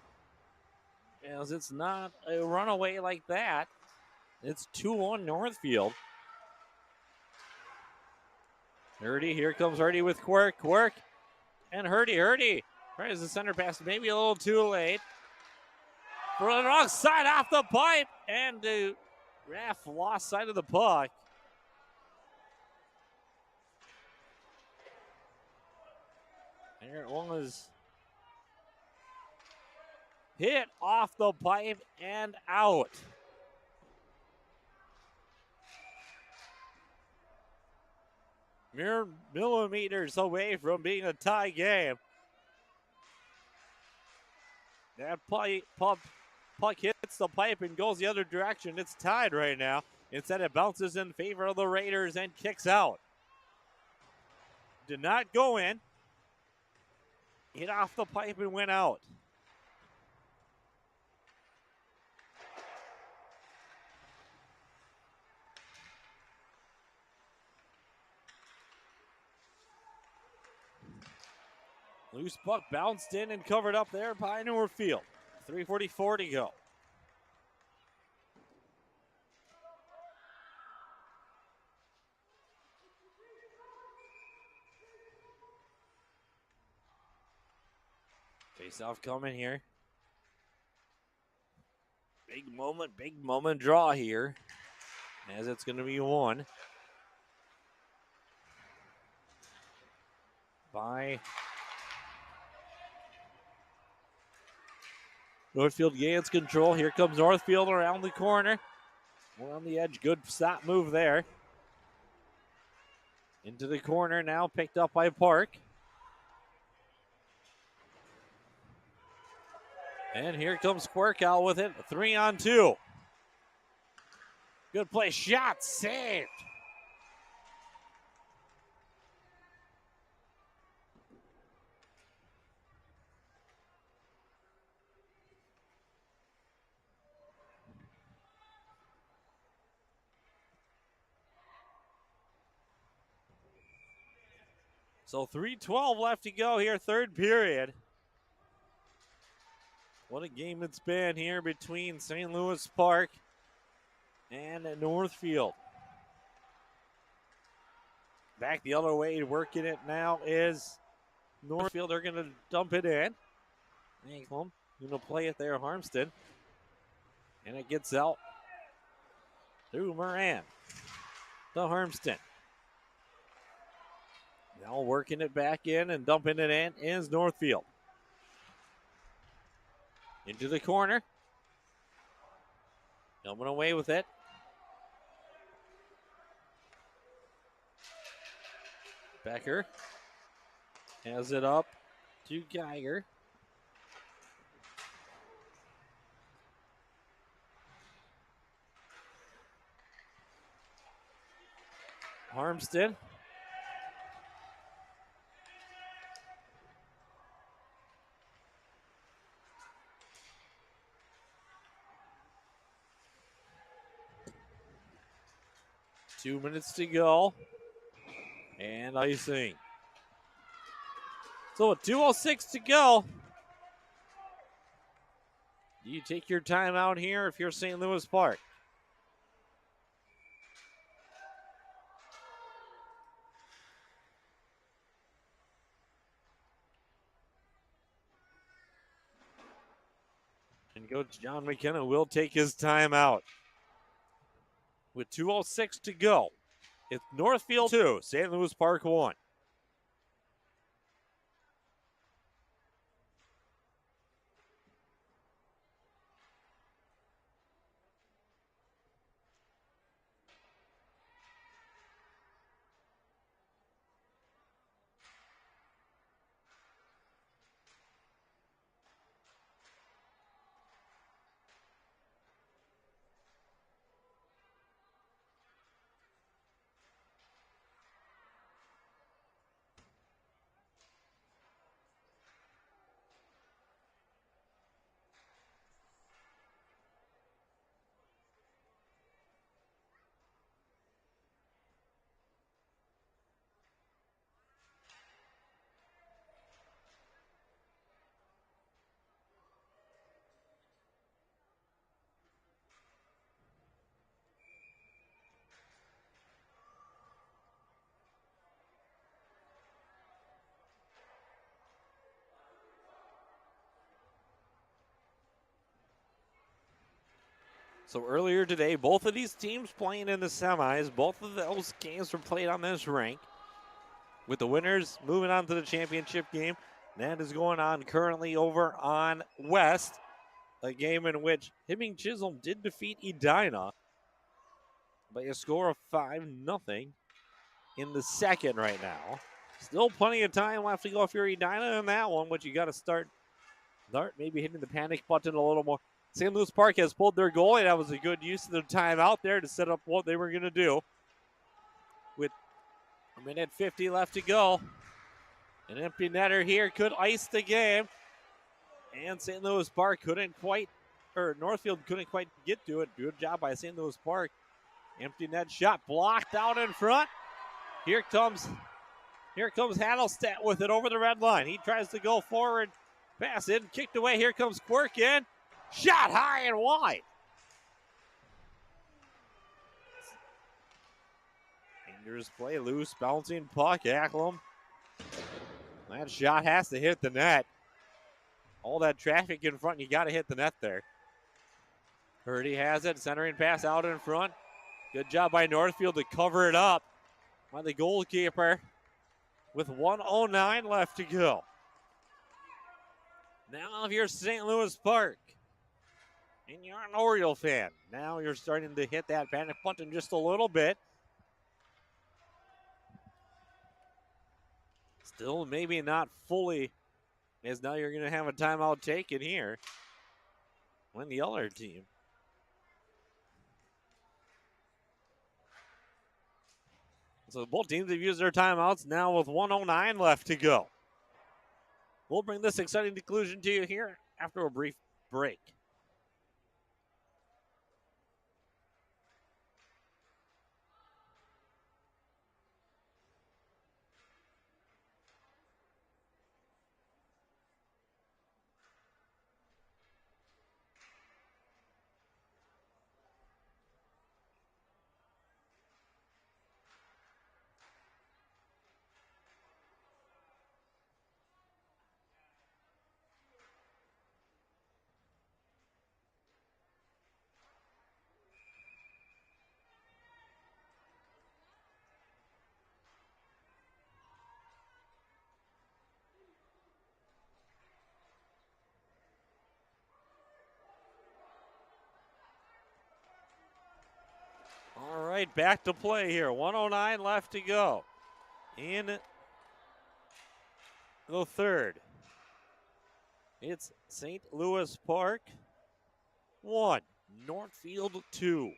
as it's not a runaway like that. It's 2-1 Northfield. Hurdy, here comes Hurdy with Quirk. Quirk and Hurdy. Right as the center pass, maybe a little too late. For the wrong side off the pipe, and the ref lost sight of the puck. There it was. Hit off the pipe and out. Mere millimeters away from being a tie game. That puck hits the pipe and goes the other direction. It's tied right now. Instead, it bounces in favor of the Raiders and kicks out. Did not go in. Hit off the pipe and went out. Loose puck bounced in and covered up there by Northfield. 3:44 to go. Face-off coming here. Big moment draw here, as it's going to be won by Northfield. Gains control. Here comes Northfield around the corner. Around the edge. Good stop move there. Into the corner now, picked up by Park. And here comes Quirk out with it. 3-on-2. Good play. Shot saved. So 3:12 left to go here, third period. What a game it's been here between St. Louis Park and Northfield. Back the other way, working it now is Northfield. They're going to dump it in. Going to play it there, Harmston. And it gets out to Moran. To Harmston. Now working it back in and dumping it in is Northfield. Into the corner. Coming away with it. Becker has it up to Geiger. Harmston. Two minutes to go. And icing. So with 2:06 to go. Do you take your time out here if you're St. Louis Park? And Coach John McKenna will take his time out. With 2:06 to go. It's Northfield 2, St. Louis Park 1. So earlier today, both of these teams playing in the semis. Both of those games were played on this rink, with the winners moving on to the championship game. That is going on currently over on West, a game in which Hibbing Chisholm did defeat Edina by a score of 5-0 in the second right now. Still plenty of time left to go if you're Edina in that one, but you got to start maybe hitting the panic button a little more. St. Louis Park has pulled their goalie. That was a good use of their time out there to set up what they were going to do. With a minute 50 left to go, an empty netter here could ice the game. And St. Louis Park Northfield couldn't quite get to it. Good job by St. Louis Park. Empty net shot blocked out in front. Here comes Hadelstedt with it over the red line. He tries to go forward. Pass in, kicked away. Here comes Quirk in. Shot high and wide. Dangerous play, loose, bouncing puck. Acklum. That shot has to hit the net. All that traffic in front, you got to hit the net there. Purdy has it, centering pass out in front. Good job by Northfield to cover it up by the goalkeeper with 1:09 left to go. Now if you're St. Louis Park and you're an Oriole fan, now you're starting to hit that panic button just a little bit. Still maybe not fully, as now you're going to have a timeout taken here when the other team. So both teams have used their timeouts now with 1:09 left to go. We'll bring this exciting conclusion to you here after a brief break. All right, back to play here. 1:09 left to go in the third. It's St. Louis Park 1, Northfield 2.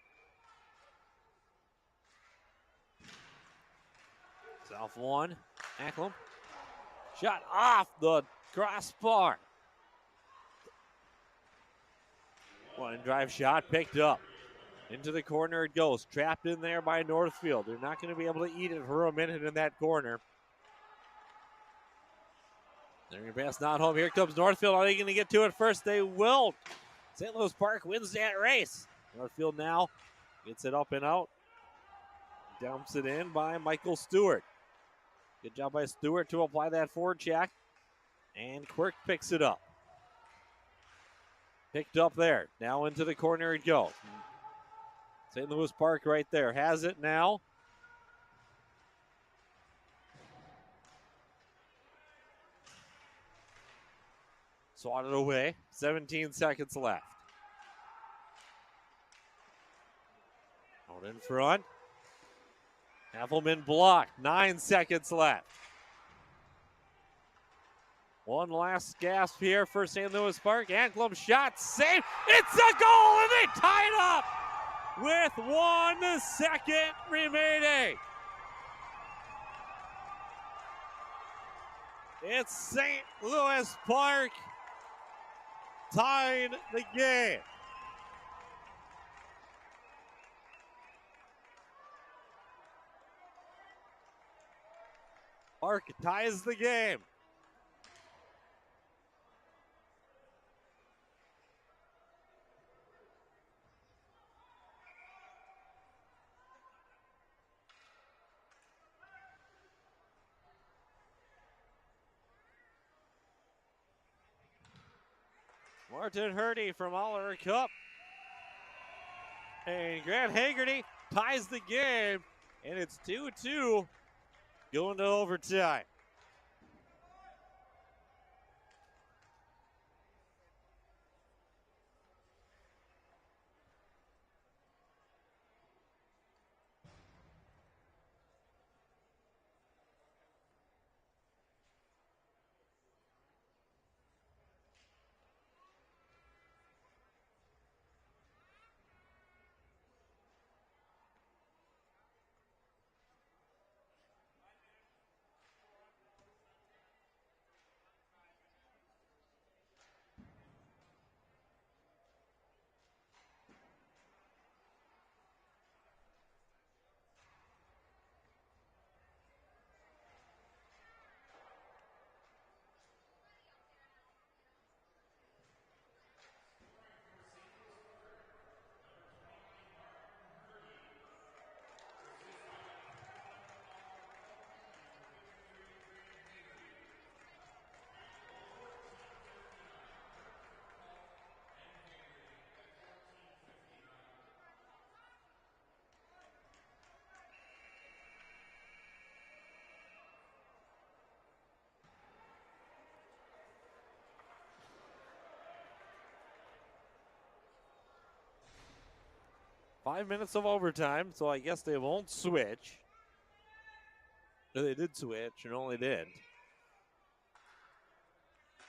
South 1, Acklum. Shot off the crossbar. One drive shot picked up. Into the corner it goes. Trapped in there by Northfield. They're not going to be able to eat it for a minute in that corner. They're going to pass not home. Here comes Northfield. Are they going to get to it first? They will. St. Louis Park wins that race. Northfield now gets it up and out. Dumps it in by Michael Stewart. Good job by Stewart to apply that forward check. And Quirk picks it up. Picked up there. Now into the corner it goes. St. Louis Park right there. Has it now. Swatted away. 17 seconds left. Out in front. Heffelman blocked. 9 seconds left. One last gasp here for St. Louis Park. Anklam shot, save. It's a goal, and they tie it up with 1 second remaining. It's St. Louis Park tying the game. Park ties the game. Martin Hurdy from Aller Cup And Grant Hagerty ties the game, and it's 2-2 going to overtime. Five minutes of overtime, so I guess they won't switch. No, they did switch, and only did.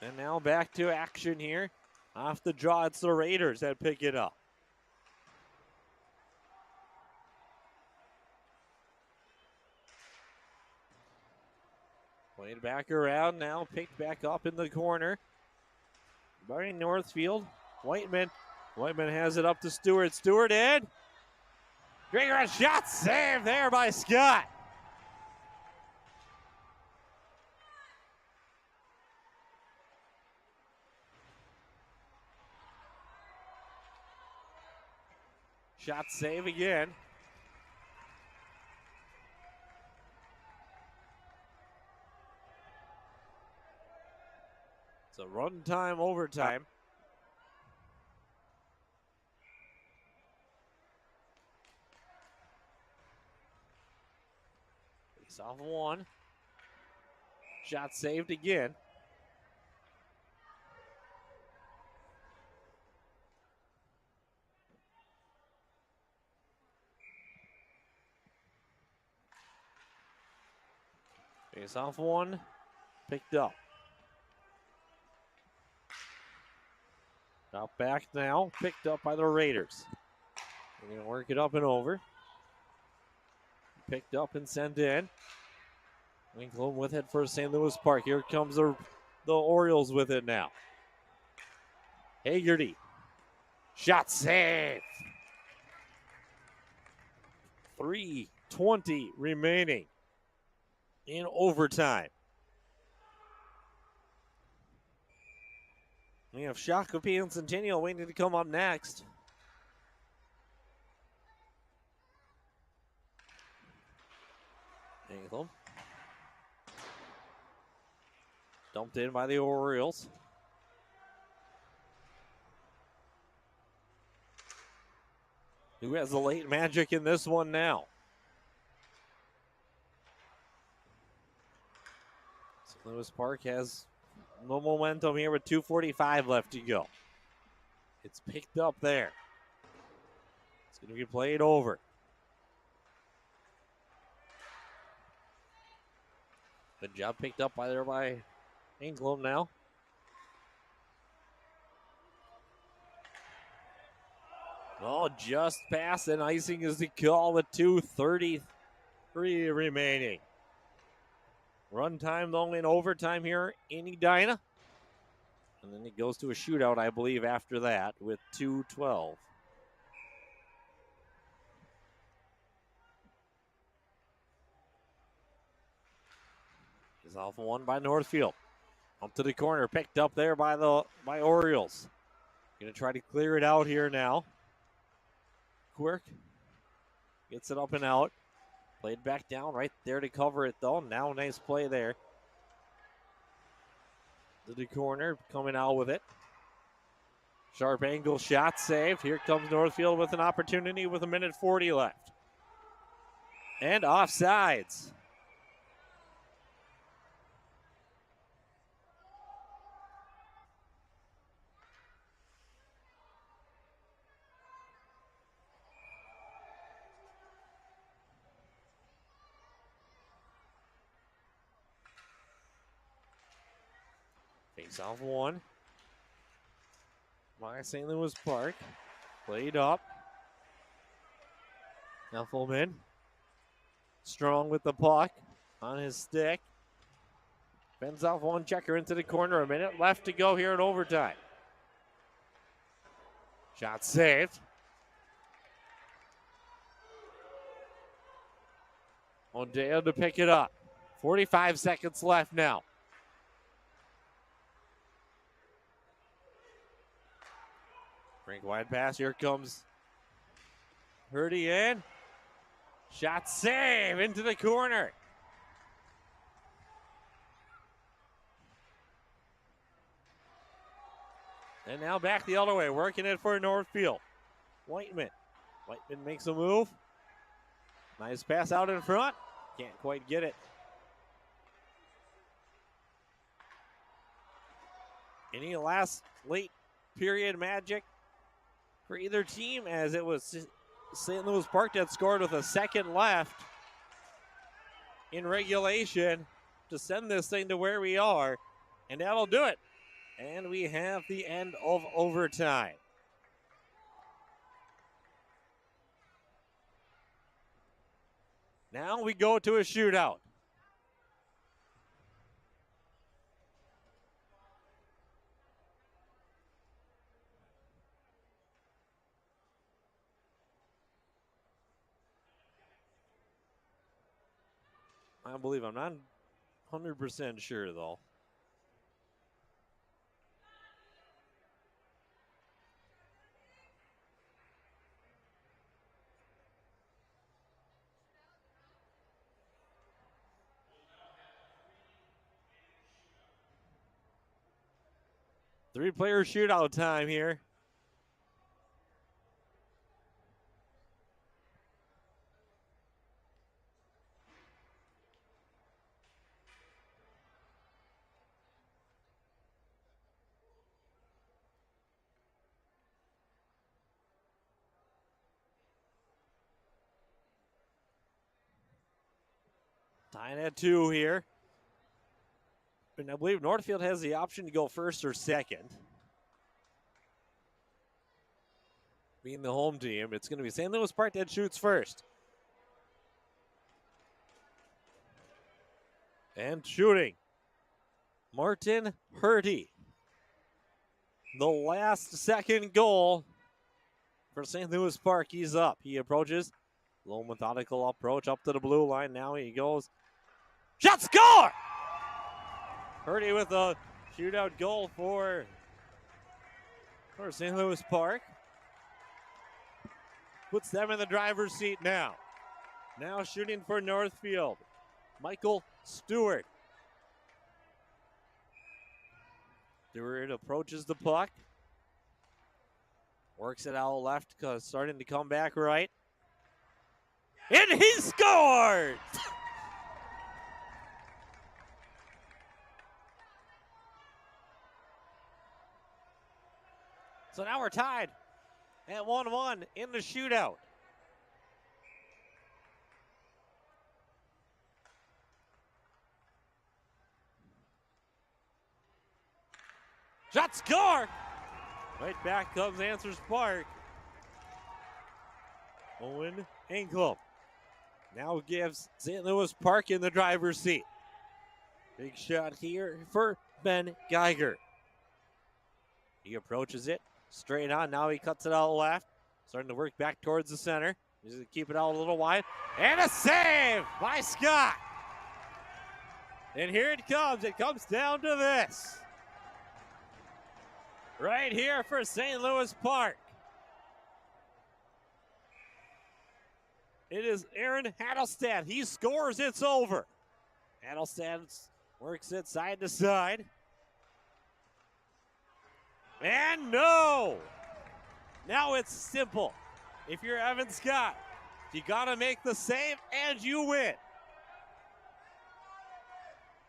And now back to action here. Off the draw, it's the Raiders that pick it up. Played back around now, picked back up in the corner. By Northfield, Whiteman. Whiteman has it up to Stewart. Stewart in. Great shot save there by Scott. Shot save again. It's a run time overtime. Face off one. Shot saved again. Face off one. Picked up. Out back now. Picked up by the Raiders. They're going to work it up and over. Picked up and sent in. Winkler with it for St. Louis Park. Here comes the Orioles with it now. Hagerty. Shot save. 3:20 remaining in overtime. We have Shakopee and Centennial waiting to come up next. Engel. Dumped in by the Orioles. Who has the late magic in this one now? St. Louis Park has no momentum here with 2:45 left to go. It's picked up there. It's going to be played over. Good job picked up by England now. Oh, just past, and icing is the call with 2:33 remaining. Run time, though, in overtime here in Edina. And then it goes to a shootout, I believe, after that with 2:12. Is off one by Northfield. Up to the corner, picked up there by Orioles. Gonna try to clear it out here now. Quirk gets it up and out. Played back down right there to cover it though. Now nice play there. To the corner, coming out with it. Sharp angle shot saved. Here comes Northfield with an opportunity with 1:40 left. And offsides. Face off one by St. Louis Park. Played up. Effelman strong with the puck on his stick. Bends off one checker into the corner. 1 minute left to go here in overtime. Shot saved. Ondale to pick it up. 45 seconds left now. Brink wide pass. Here comes Hurdy in. Shot save into the corner. And now back the other way, working it for Northfield. Whiteman. Whiteman makes a move. Nice pass out in front. Can't quite get it. Any last late period magic for either team, as it was St. Louis Park that scored with a second left in regulation to send this thing to where we are, and that'll do it. And we have the end of overtime. Now we go to a shootout. I believe, I'm not 100% sure though. Three-player shootout time here. Tying at 2 here. And I believe Northfield has the option to go first or second. Being the home team, it's going to be St. Louis Park that shoots first. And shooting, Martin Hurdy. The last second goal for St. Louis Park. He's up. He approaches. Low methodical approach up to the blue line. Now he goes. Shot, score! Hurdy with a shootout goal for St. Louis Park. Puts them in the driver's seat now. Now shooting for Northfield, Michael Stewart. Stewart approaches the puck. Works it out left, starting to come back right. And he scored! So now we're tied at 1-1 in the shootout. Shot, score! Right back comes Answers Park. Owen Engel now gives St. Louis Park in the driver's seat. Big shot here for Ben Geiger. He approaches it straight on. Now he cuts it out left. Starting to work back towards the center. He's going to keep it out a little wide. And a save by Scott. And here it comes. It comes down to this. Right here for St. Louis Park. It is Aaron Hattelstad. He scores, it's over. Hattelstad works it side to side. And no! Now it's simple. If you're Evan Scott, you gotta make the save and you win.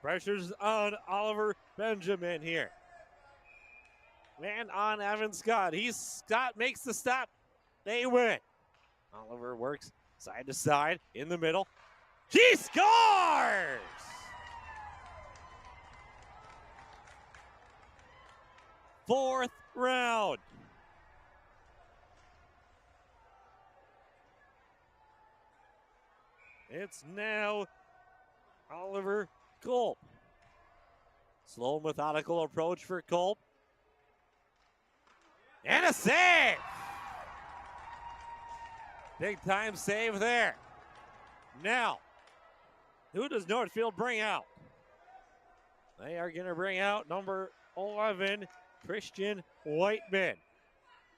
Pressure's on Oliver Benjamin here. Man on Evan Scott. Scott makes the stop. They win. Oliver works side to side in the middle. He scores! Fourth round. It's now Oliver Culp. Slow, methodical approach for Culp. And a save! Big time save there. Now, who does Northfield bring out? They are going to bring out number 11, Christian Whiteman.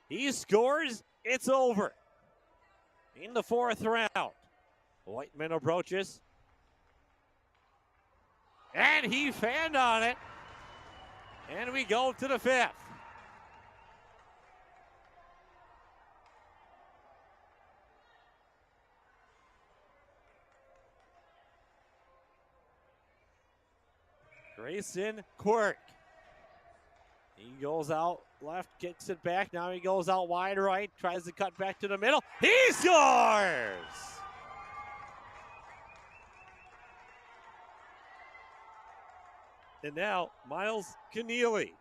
He scores, it's over. In the fourth round, Whiteman approaches. And he fanned on it. And we go to the fifth. Grayson Quirk. He goes out left, kicks it back. Now he goes out wide right, tries to cut back to the middle. He scores! And now Miles Keneally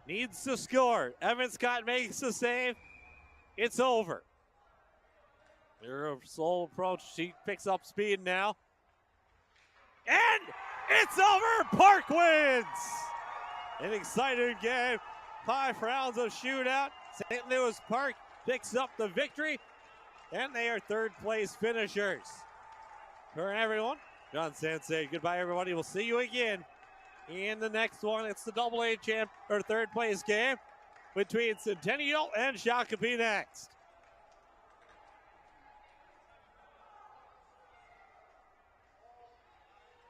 needs to score. Evan Scott makes the save. It's over. They're a slow approach. She picks up speed now. And it's over. Park wins. An exciting game. 5 rounds of shootout. St. Louis Park picks up the victory. And they are third place finishers. For everyone, John Sensei, goodbye everybody. We'll see you again in the next one. It's the AA third place game between Centennial and Shakopee next.